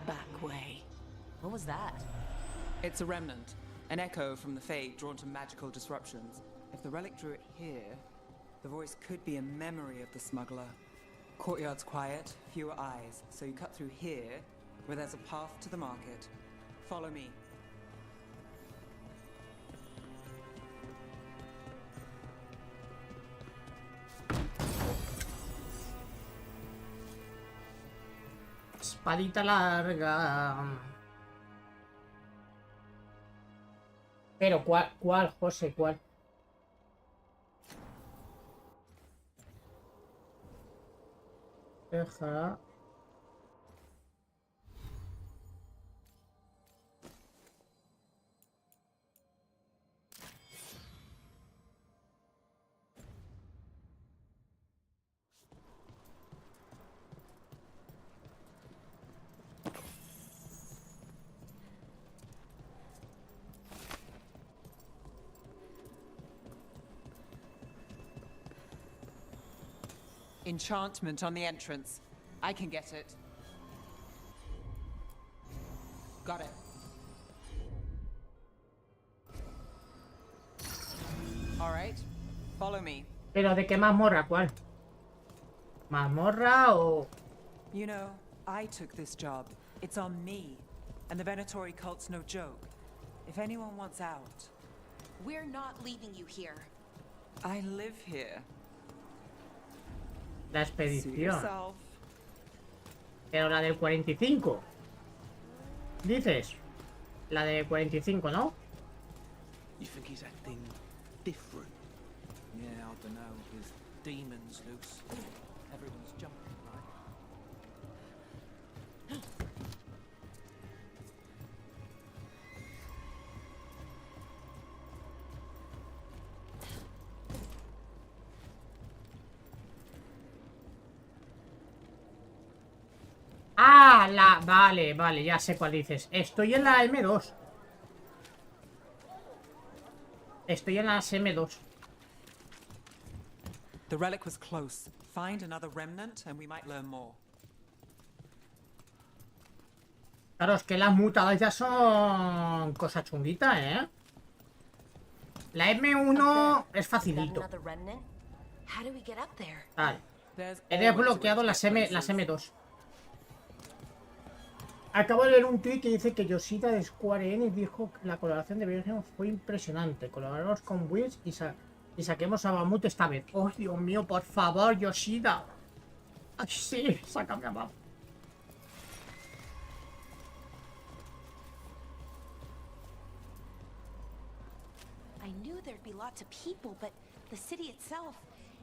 Back way. What was that? It's a remnant. An echo from the Fade drawn to magical disruptions. If the relic drew it here, the voice could be a memory of the smuggler. Courtyard's quiet, fewer eyes, so you cut through here, where there's a path to the market. Follow me. Espadita larga. Pero ¿cuál, José? ¿Cuál? Deja. Enchantment on the entrance. I can get it. Got it. All right. Follow me. Pero ¿de qué mazmorra? ¿Cuál? ¿Mazmorra o...? You know, I took this job. It's on me. And the Venatori cult's no joke. If anyone wants out... We're not leaving you here. I live here. La expedición. Pero la del 45. Dices. La de 45, ¿no? You think he's acting different? Yeah, I don't know. His demons loose. Everyone's jumping, right? Ah, vale, ya sé cuál dices. Estoy en la M2. Estoy en las M2. The relic was close. Find another remnant and we might learn more. Claro, es que las mutadas ya son cosa chunguita, ¿eh? La M1 es facilito. Vale. He desbloqueado las M2. Acabo de leer un tweet que dice que Yoshida de Square Enix dijo que la colaboración de Veilguard fue impresionante. Colaboramos con Wiz y saquemos a Bamut esta vez. ¡Oh, Dios mío, por favor, Yoshida! ¡Ay, sí! ¡Sácame a Bamut! I knew there'd be lots of people, but the city itself,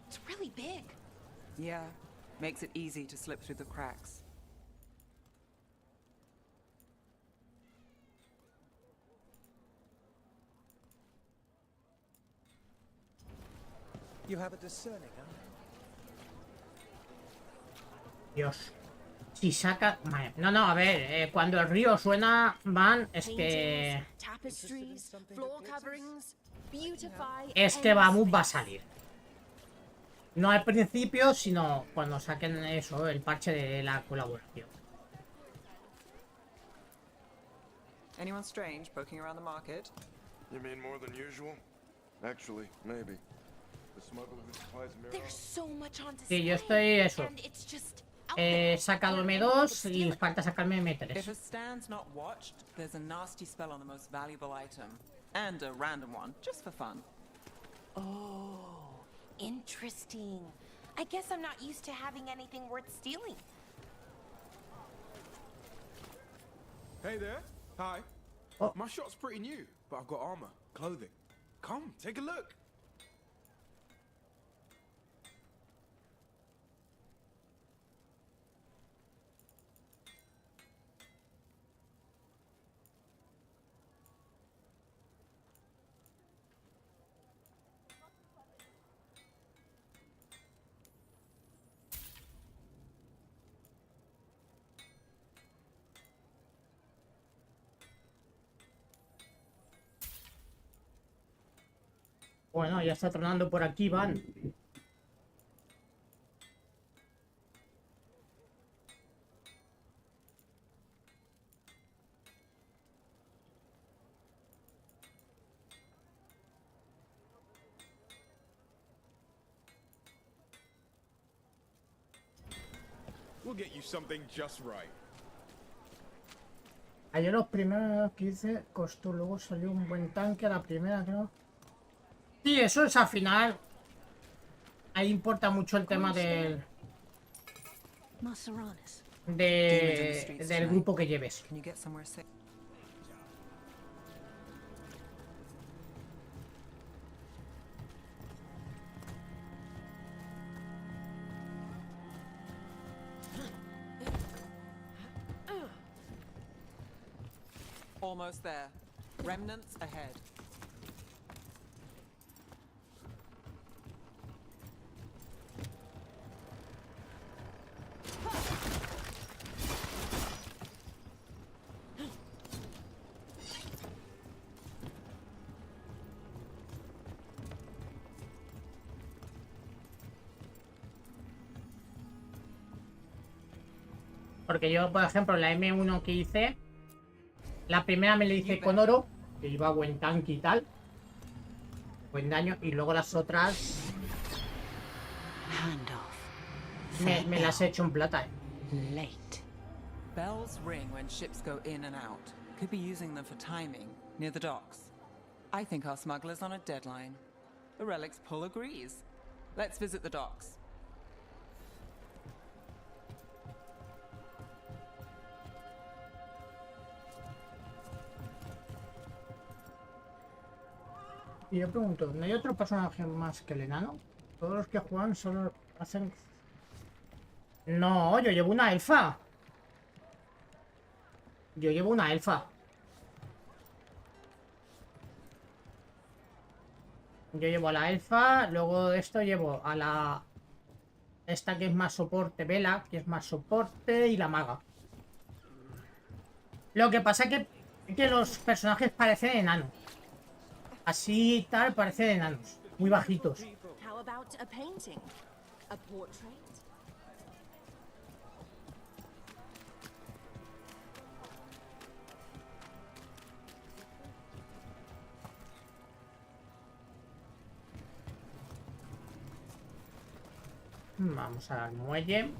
it's really big. Yeah, makes it easy to slip through the cracks. You have a discerning, huh? Dios. Si saca... Vale. No, a ver, cuando el río suena, van, es que... Es que Bamut va a salir. No al principio, sino cuando saquen eso, el parche de la colaboración. Anyone strange poking around the market? You mean more than usual? Actually, maybe. The smuggler who supplies There's so much on Sí, yo estoy eso. He sacado M2 y falta sacarme M3. If a stand's not watched, there's a nasty spell on the most valuable item. And a random one, just for fun. Oh, interesting. I guess I'm not used to having anything worth stealing. Hey there. Hi. Oh. My shop's pretty new, but I've got armor, clothing. Come, take a look. Bueno, ya está tronando por aquí, van. We'll get you something just right. Ayer los primeros que hice costó, luego salió un buen tanque a la primera, creo. Sí, eso es al final. Ahí importa mucho el tema del grupo que lleves. Almost there. Remnants ahead. Porque yo, por ejemplo, la M1 que hice, la primera me la hice con oro, que iba buen tanque y tal, buen daño, y luego las otras me las he hecho en plata. Late. Bells ring when ships go in and out. Could be using them for timing near the docks. I think our smuggler's on a deadline. The Relic's pull agrees. Let's visit the docks. Y yo pregunto, ¿no hay otro personaje más que el enano? Todos los que juegan solo hacen... No, yo llevo una elfa. Yo llevo una elfa. Yo llevo a la elfa, luego de esto llevo a la... Esta que es más soporte, Vela, que es más soporte, y la maga. Lo que pasa es que los personajes parecen enanos. Así y tal, parecen enanos. Muy bajitos. Vamos al muelle.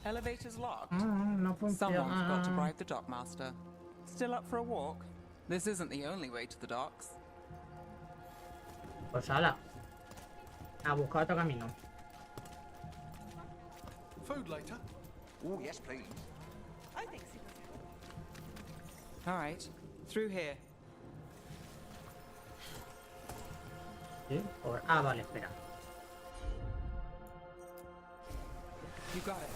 Elevator's locked. No funciona. Someone forgot to bribe the dockmaster. Still up for a walk? This isn't the only way to the docks. Pues hala. A buscar otro camino. Food later? Oh, yes, please. I think so. All right, through here. ¿Sí? Ah, vale, espera. You got it.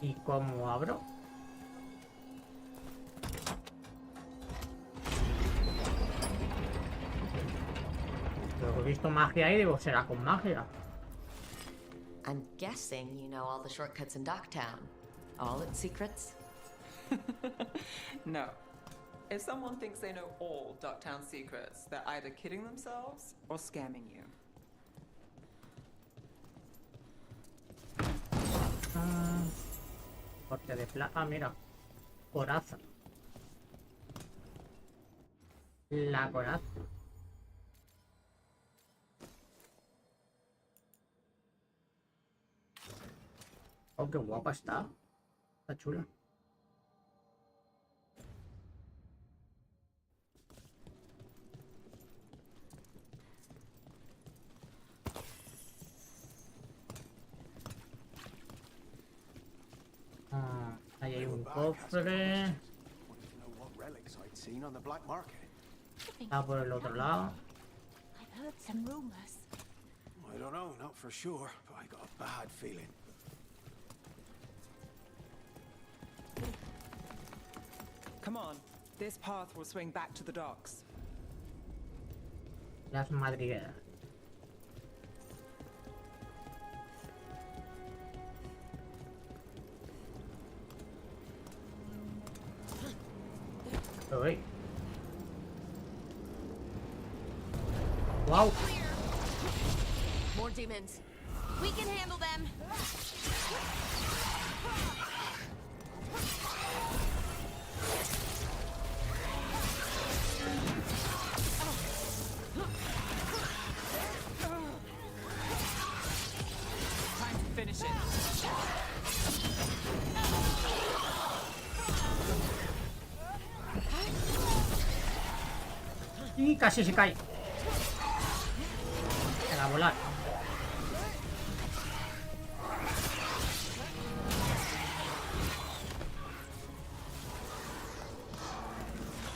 ¿Y cómo abro? Luego he visto magia y digo, será con magia. I'm guessing you know all the shortcuts in Docktown. All its secrets? No. If someone thinks they know all Docktown secrets, they're either kidding themselves or scamming you. Corte de plata, mira. Coraza. La coraza. Oh, qué guapa está. Está chula. Ahí hay un cofre. Está por el otro lado. I don't know, not for sure, but I got a bad feeling. Come on, this path will swing back to the docks. Las madrigueras. Uy. Wow. More demons. We can handle them. Time to finish it. Y casi se cae. A volar.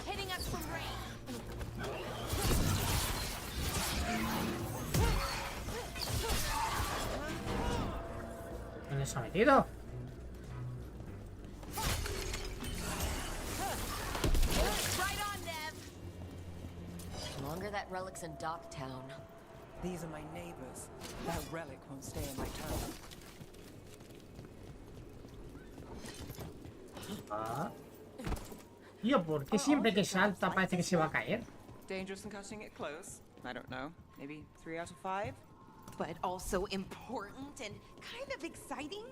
Hitting us from range. ¿Dónde se ha metido? Right on, Nev. Longer that relic's in Docktown. These are my neighbors. That relic won't stay in my town. Ah. Tío, ¿por qué siempre que salta parece que se va a caer? Dangerous in cutting it close? I don't know. Maybe 3 out of 5? But also important and kind of exciting.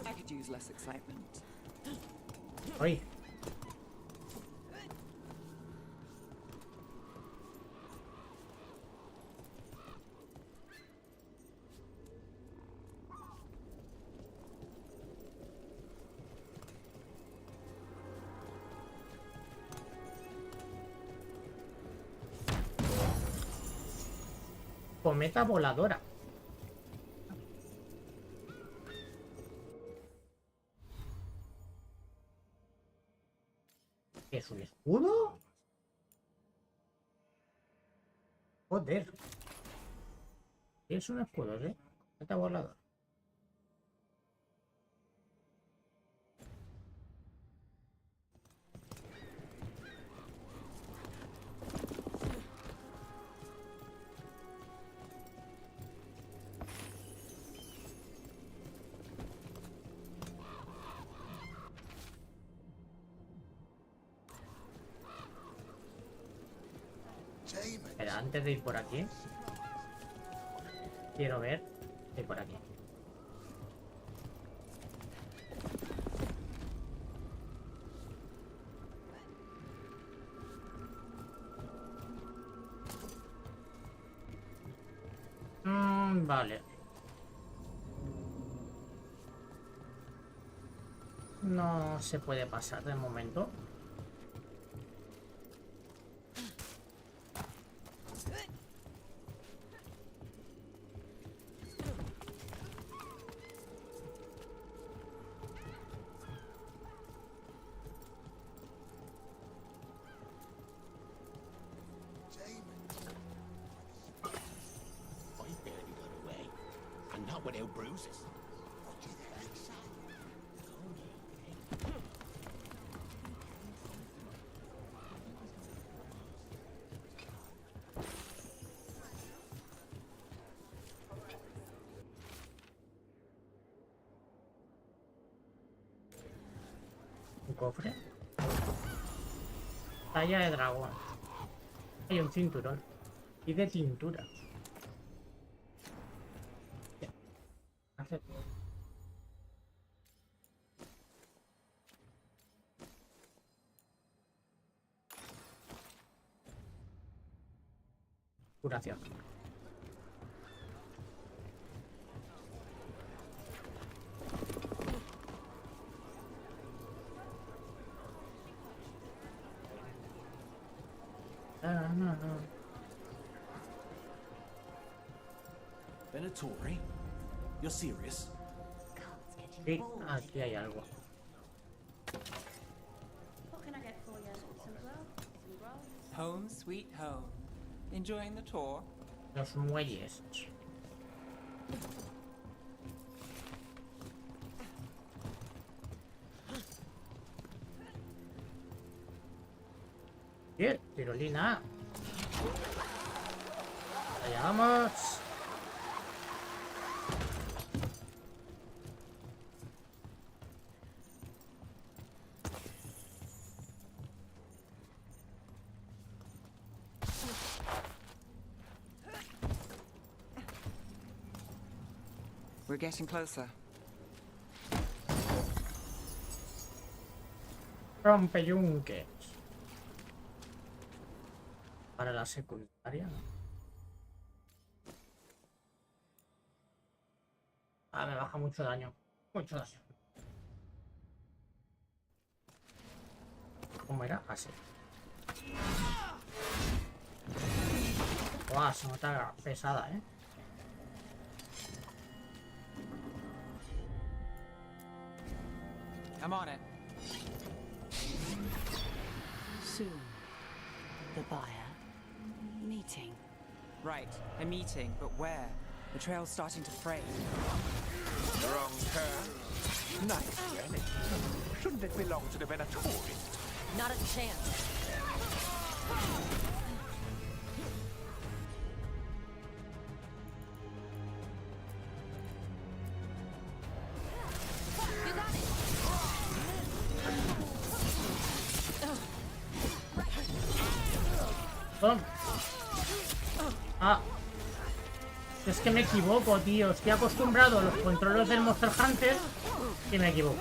I could use less excitement. Uy. Cometa voladora. ¿Es un escudo? Joder. Es un escudo, ¿eh? Cometa voladora. Espera, antes de ir por aquí, quiero ver si hay por aquí. Vale. No se puede pasar de momento. Without bruises. Un cofre. Talla de dragón. Hay un cinturón. Y de tintura. Curación. Venatori? You're serious? Sí, aquí hay algo. What can I get for you? Some grub? Some grub? Home sweet home. Enjoying the tour? Los muelles. Bien, tirolina. Allá vamos. We're getting closer. Rompeyunques. Para la secundaria. Ah, me baja mucho daño. Mucho daño. ¿Cómo era? Así. Guau, se nota pesada, ¿eh? I'm on it. Soon, the buyer meeting. Right, a meeting, but where? The trail's starting to fray. Wrong turn. Nice relic. Shouldn't it belong to the Venatorians? Not a chance. You got it. Ah. Es que me equivoco, tío. Estoy acostumbrado a los controles del Monster Hunter y me equivoco.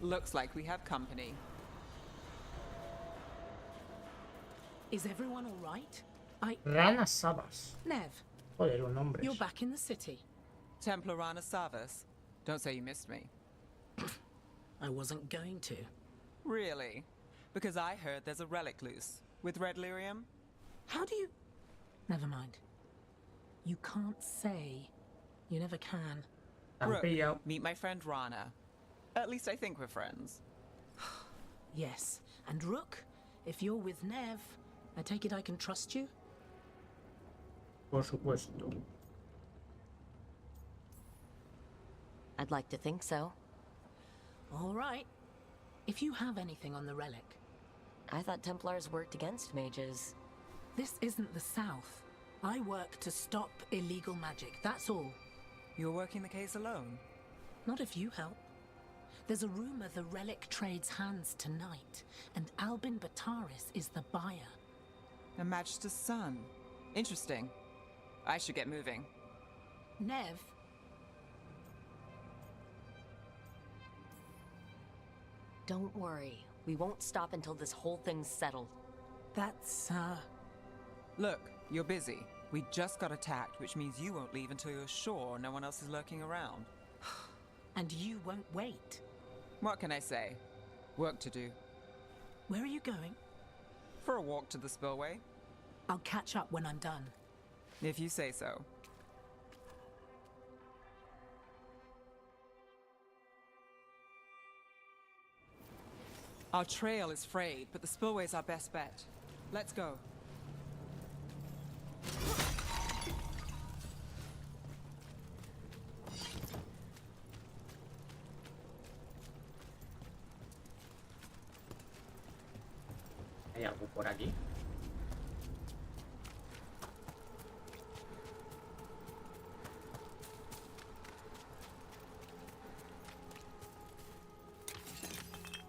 Looks like we have company. Is everyone all right? Rana Sabas. Nev. Joder, un nombre. You're back in the city. Templar Rana Savas. Don't say you missed me. I wasn't going to. Really? Because I heard there's a relic loose. With red lyrium? How do you... Never mind. You can't say. You never can. Rook, meet my friend Rana. At least I think we're friends. Yes. And Rook, if you're with Nev, I take it I can trust you? Por supuesto. I'd like to think so. All right. If you have anything on the relic. I thought Templars worked against mages. This isn't the South. I work to stop illegal magic, that's all. You're working the case alone? Not if you help. There's a rumor the relic trades hands tonight, and Albin Bataris is the buyer. A Magister's son. Interesting. I should get moving. Nev? Don't worry. We won't stop until this whole thing's settled. That's, Look, you're busy. We just got attacked, which means you won't leave until you're sure no one else is lurking around. And you won't wait. What can I say? Work to do. Where are you going? For a walk to the spillway. I'll catch up when I'm done. If you say so. Our trail is frayed, but the spillway's our best bet. Let's go. ¿Hay algo por aquí?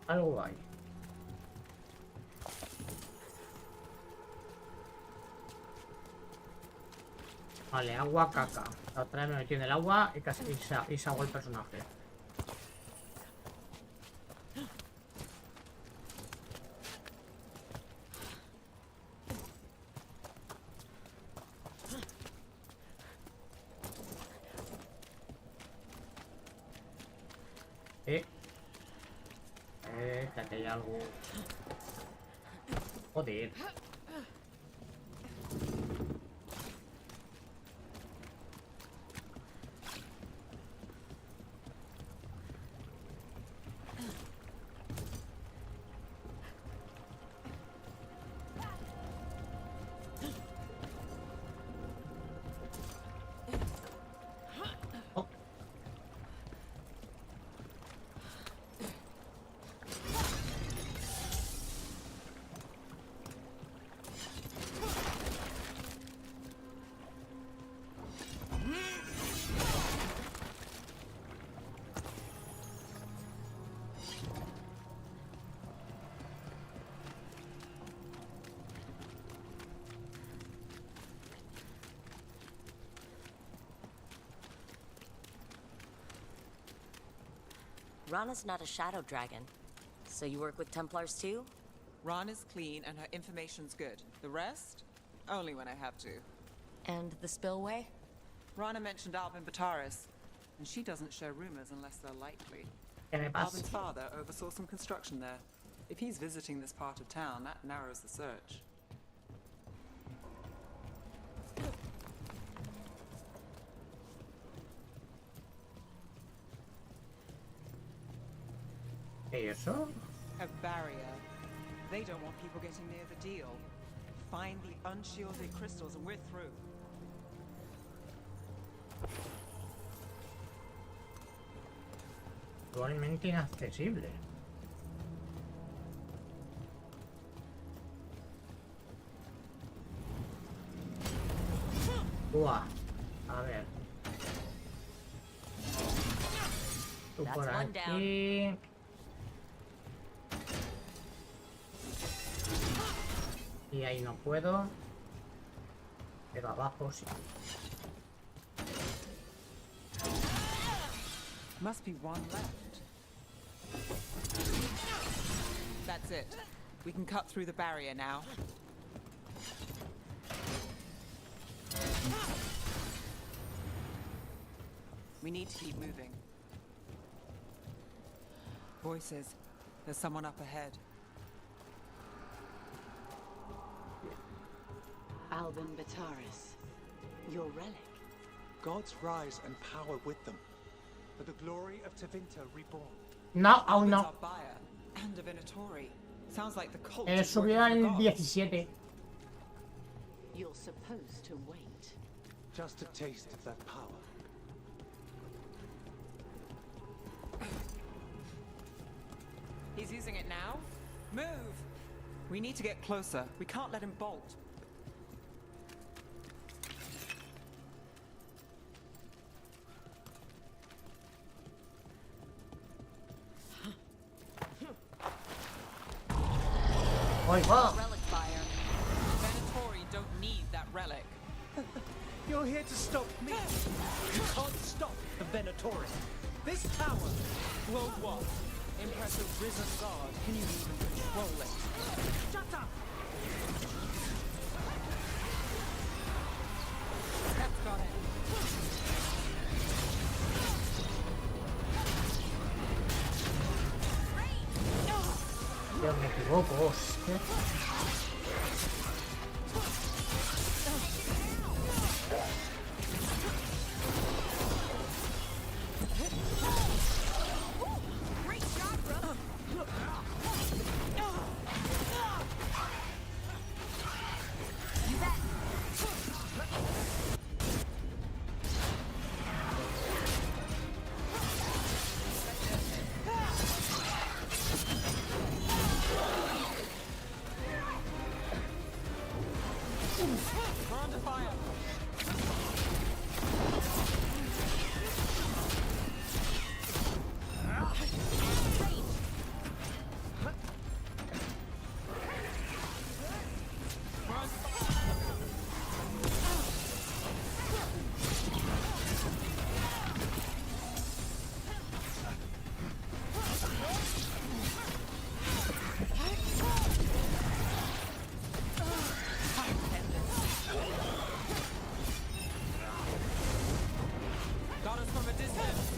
Algo hay. Vale, agua, caca. La otra vez me metí en el agua y casi se ahogó el personaje. Que aquí hay algo. Joder. Rana's not a shadow dragon. So you work with Templars too? Rana's clean and her information's good. The rest? Only when I have to. And the spillway? Rana mentioned Albin Bataris, and she doesn't share rumors unless they're likely. ¿Qué me pasa? Albin's father oversaw some construction there. If he's visiting this part of town, that narrows the search. ¿Y eso? A barrier. They don't want people getting near the deal. Find the unshielded crystals and we're through. Actualmente inaccesible. Buah. A ver. Tú por aquí. Y ahí no puedo. Pero abajo sí. Must be one left. That's it. We can cut through the barrier now. We need to keep moving. Voices. There's someone up ahead. Albin Bataris. Your relic. Gods rise and power with them. For the glory of Tevinter reborn. No, aún no. And a Venatori. Sounds like the cult. Subió al 17. You're supposed to wait. Just a taste of that power. He's using it now? Move! We need to get closer. We can't let him bolt. Oi, wow. Relic fire. Venatori don't need that relic. You're here to stop me. You can't stop the Venatori. This power. Well, what? Impressive risen guard. Can you even control it? Shut up! Pep's got it. Dios, me equivoco, hostia.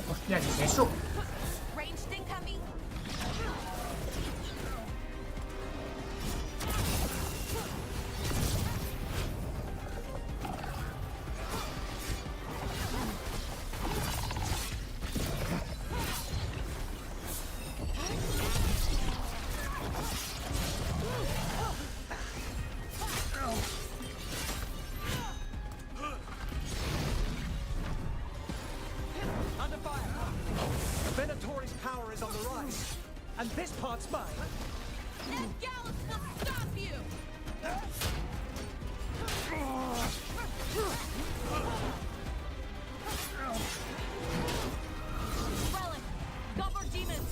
Hostia, ¿qué es eso? Ranged incoming. And this part's mine. And Gallus will stop you! Relic! Got more demons!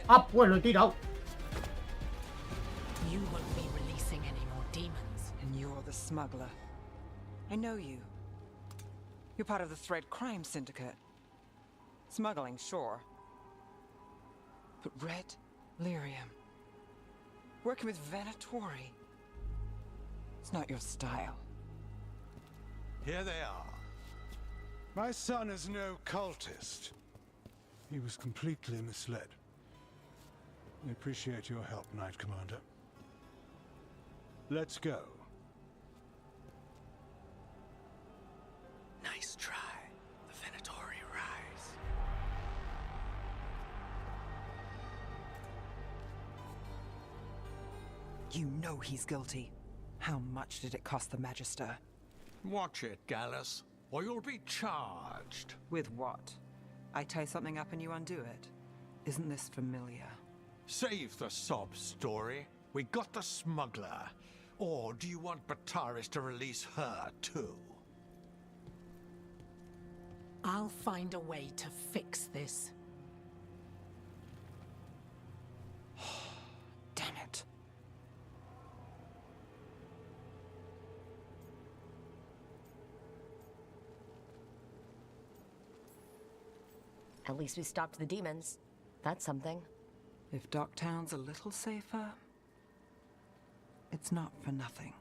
Ah, pues lo he tirado. You won't be releasing any more demons. And you're the smuggler. I know you. You're part of the Thread Crime Syndicate. Smuggling, sure. But red lyrium. Working with Venatori. It's not your style. Here they are. My son is no cultist. He was completely misled. We appreciate your help, Knight Commander. Let's go. Nice try. The Venatori rise. You know he's guilty. How much did it cost the Magister? Watch it, Gallus, or you'll be charged. With what? I tie something up and you undo it. Isn't this familiar? Save the sob story. We got the smuggler. Or do you want Bataris to release her, too? I'll find a way to fix this. Damn it. At least we stopped the demons. That's something. If Docktown's a little safer, it's not for nothing.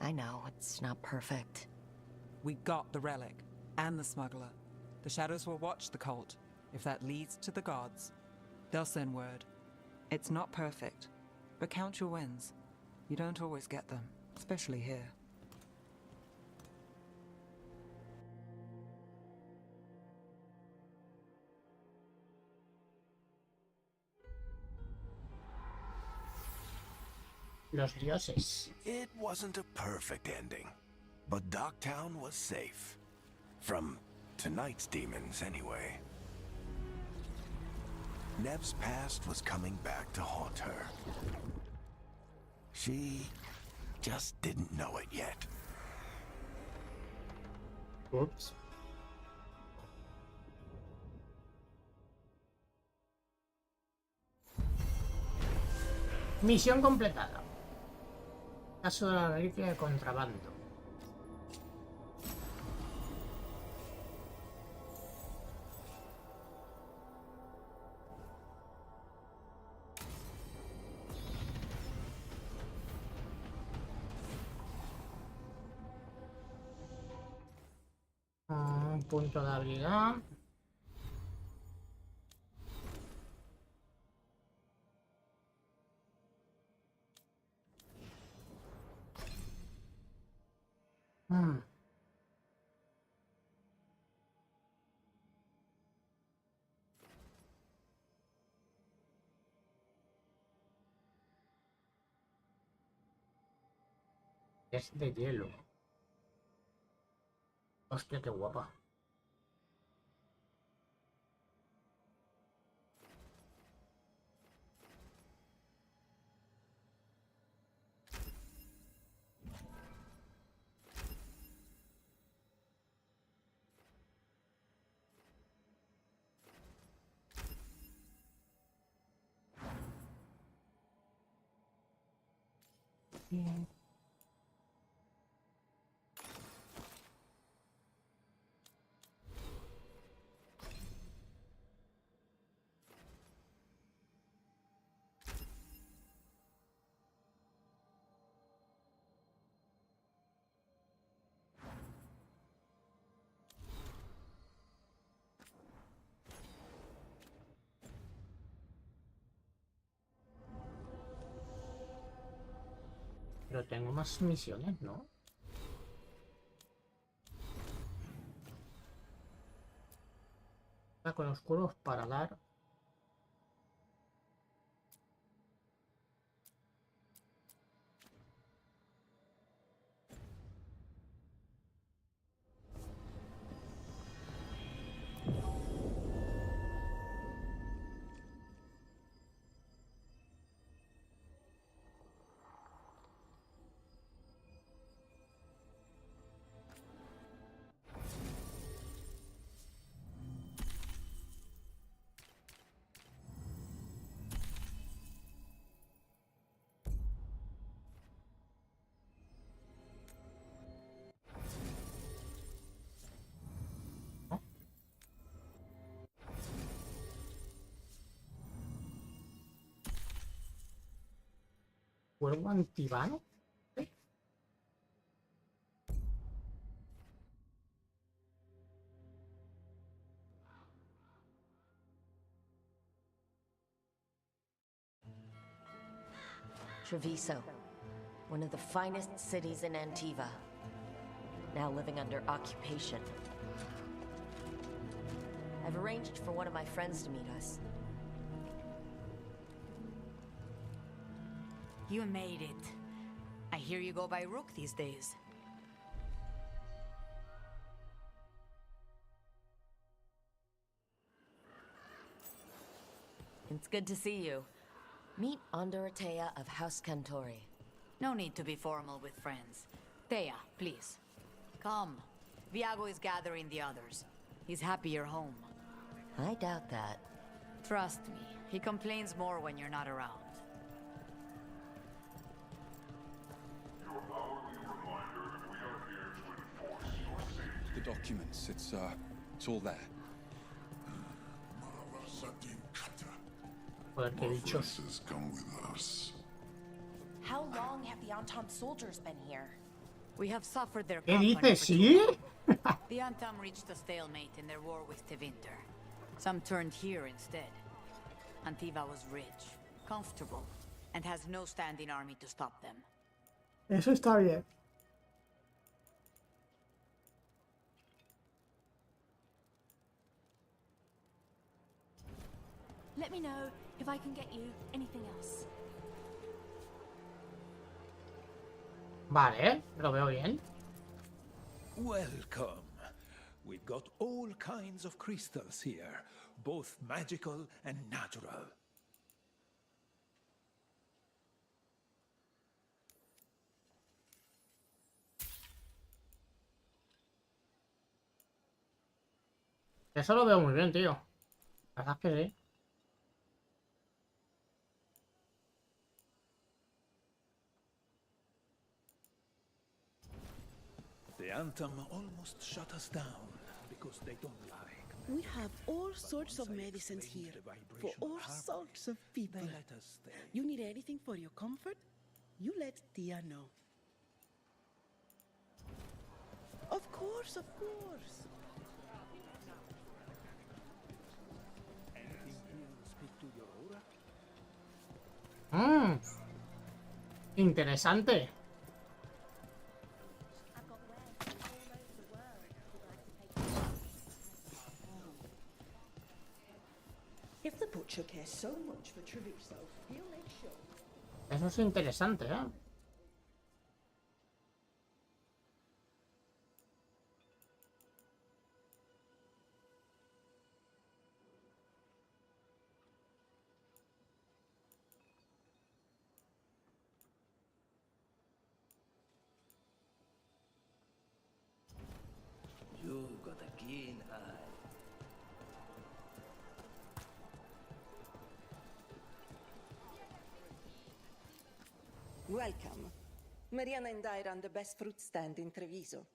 I know, it's not perfect. We got the relic, and the smuggler. The shadows will watch the cult. If that leads to the gods, they'll send word. It's not perfect, but count your wins. You don't always get them, especially here. Los dioses. It wasn't a perfect ending, but Docktown was safe. From tonight's demons, anyway. Nev's past was coming back to haunt her. She just didn't know it yet. Oops. Misión completada. Caso de la reliquia de contrabando. Un punto de habilidad. Es de hielo. Hostia, qué guapa. Bien. Pero tengo más misiones, ¿no? Con los cuervos para dar. Fuego antivano. Treviso, one of the finest cities in Antiva, now living under occupation. I've arranged for one of my friends to meet us. You made it. I hear you go by Rook these days. It's good to see you. Meet Andorotea of House Cantori. No need to be formal with friends. Thea, please. Come. Viago is gathering the others. He's happy you're home. I doubt that. Trust me, he complains more when you're not around. The documents, it's all there. Come with us. How long have the Antom soldiers been here? We have suffered their ¿Qué company dices? for ¿Sí? too long. The Antom reached a stalemate in their war with Tevinter. Some turned here instead. Antiva was rich, comfortable, and has no standing army to stop them. Eso está bien. Let me know if I can get you anything else. Vale, lo veo bien. Welcome. We've got all kinds of crystals here, both magical and natural. Eso lo veo muy bien, tío. La verdad es que sí. The Anthem almost shut us down because they don't like. We have all sorts of medicines here for all sorts of people. They let us stay. You need anything for your comfort? You let Tia know. Of course, of course. Anything here to speak to your aura? Interesante. If the butcher cares so much for Treviso, he'll make sure. Eso es interesante, ¿eh? You got a keen eye. Welcome. Mariana and I run the best fruit stand in Treviso.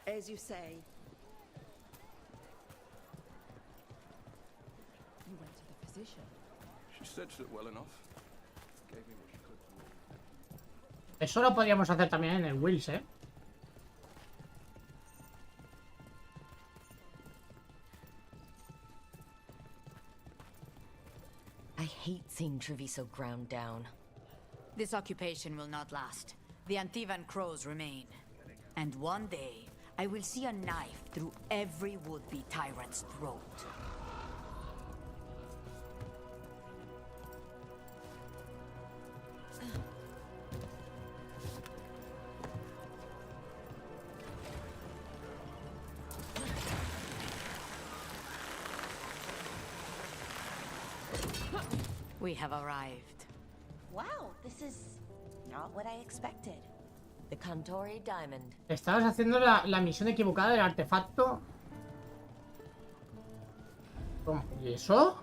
As you say. You went to the physician. She stitched it well enough. Gave me what she could. Eso lo podríamos hacer también en el Wills, ¿eh? I hate seeing Treviso ground down. This occupation will not last. The Antivan crows remain. And one day, I will see a knife through every would-be tyrant's throat. We have arrived. Wow, this is not what I expected. The Cantori Diamond. Estabas haciendo la misión equivocada del artefacto. ¿Cómo? ¿Y eso?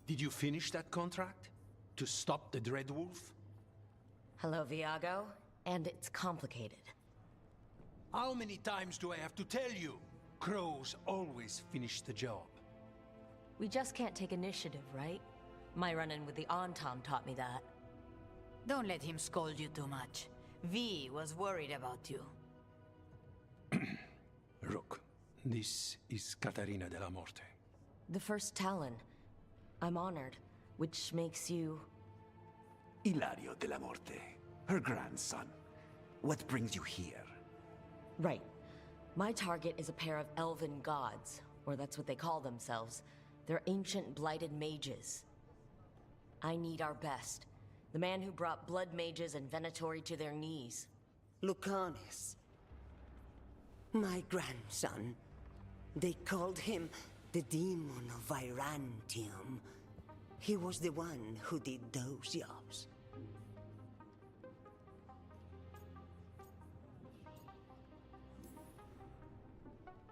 Did you finish that contract? to stop the Dreadwolf? Hello, Viago. And it's complicated. How many times do I have to tell you? Crows always finish the job. We just can't take initiative, right? My run-in with the Antom taught me that. Don't let him scold you too much. V was worried about you. Rook, this is Catarina de la Morte. The first Talon. I'm honored, which makes you... Ilario de la Morte, her grandson. What brings you here? Right. My target is a pair of elven gods, or that's what they call themselves. They're ancient blighted mages. I need our best. The man who brought blood mages and Venatori to their knees. Lucanus. My grandson. They called him the Demon of Virantium. He was the one who did those jobs.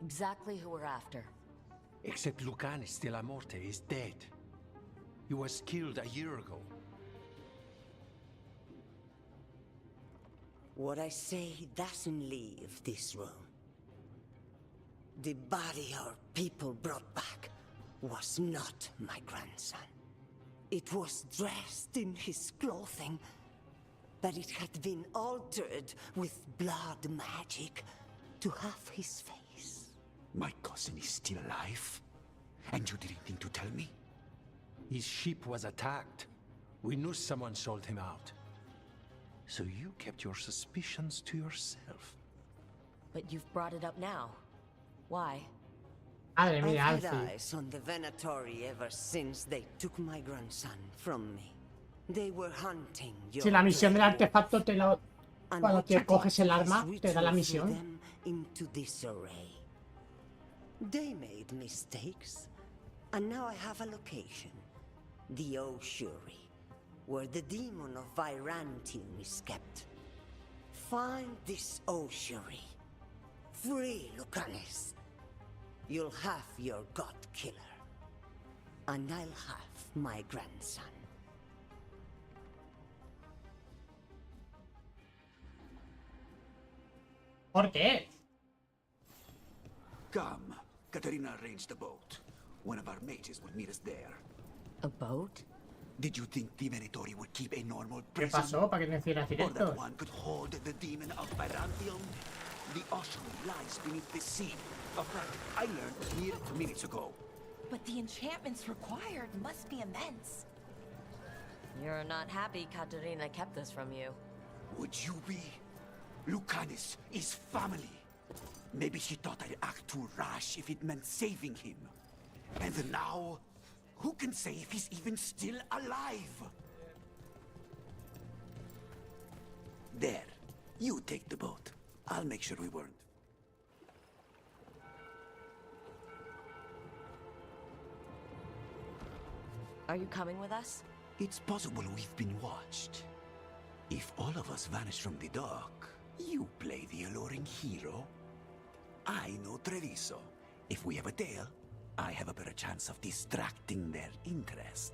Exactly who we're after. Except Lucanus de la Morte is dead. He was killed a year ago. What I say doesn't leave this room. The body our people brought back was not my grandson. It was dressed in his clothing, but it had been altered with blood magic to have his face. My cousin is still alive? And you didn't think to tell me? His ship was attacked. We knew someone sold him out. So you kept your suspicions to yourself. But you've brought it up now. Why? I've had eyes on the Venatori ever since they took my grandson from me. They were hunting your Si la misión del artefacto te lo... Cuando te coges el arma, te da la misión. Into disarray. They made mistakes, and now I have a location. The Ossuary, where the demon of Virantium is kept. Find this Ossuary. Free Lucanus. You'll have your god killer. And I'll have my grandson. ¿Por qué? Come. Katarina arranged a boat. One of our mages will meet us there. A boat? Did you think the Venatori would keep a normal ¿Qué prison? pasó? ¿Para qué no hicieras Or directos? that one could hold the demon of Virantium? The ossuary lies beneath the sea. A fact I learned mere minutes ago. But the enchantments required must be immense. You're not happy Katarina kept this from you. Would you be? Lucanus is family. Maybe she thought I'd act too rash if it meant saving him. And now, who can say if he's even still alive? There. You take the boat. I'll make sure we weren't. Are you coming with us? It's possible we've been watched. If all of us vanish from the dock, you play the alluring hero. I know Treviso. If we have a tail, I have a better chance of distracting their interest.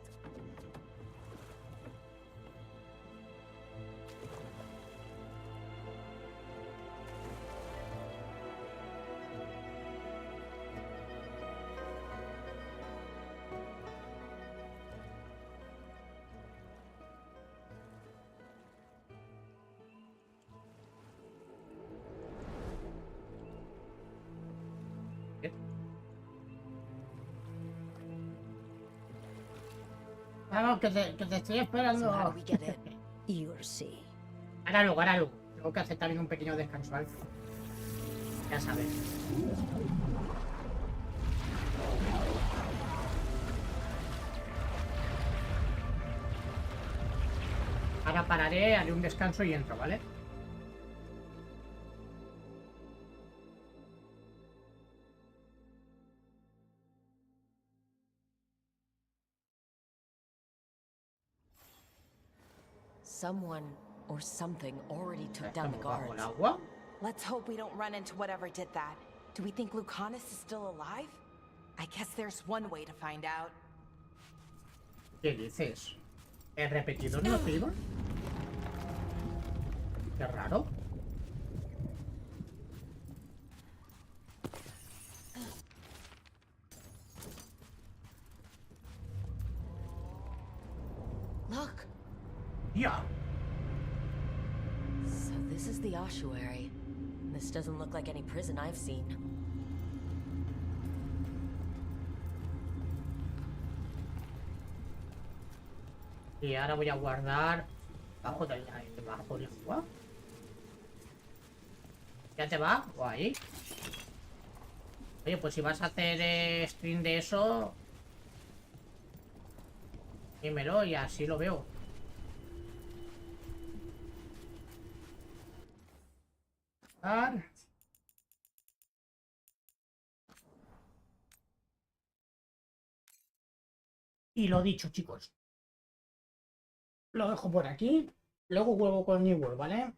Vamos, que te estoy esperando. You'll see. Ahora luego. Tengo que hacer también un pequeño descanso alto. Ya sabes. Ahora pararé, haré un descanso y entro, ¿vale? Someone or something already took down the guards. Let's hope we don't run into whatever did that. Do we think Lucanus is still alive? I guess there's one way to find out. ¿Qué dices? ¿El repetidor no sirve? Qué raro. Look. Yeah. So this is the ossuary. This doesn't look like any prison I've seen. Y ahora voy a guardar debajo del agua. ¿Ya te va? ¿O ahí? Oye, pues si vas a hacer stream de eso, dímelo y así lo veo. Y lo dicho, chicos. Lo dejo por aquí. Luego vuelvo con New World, ¿vale?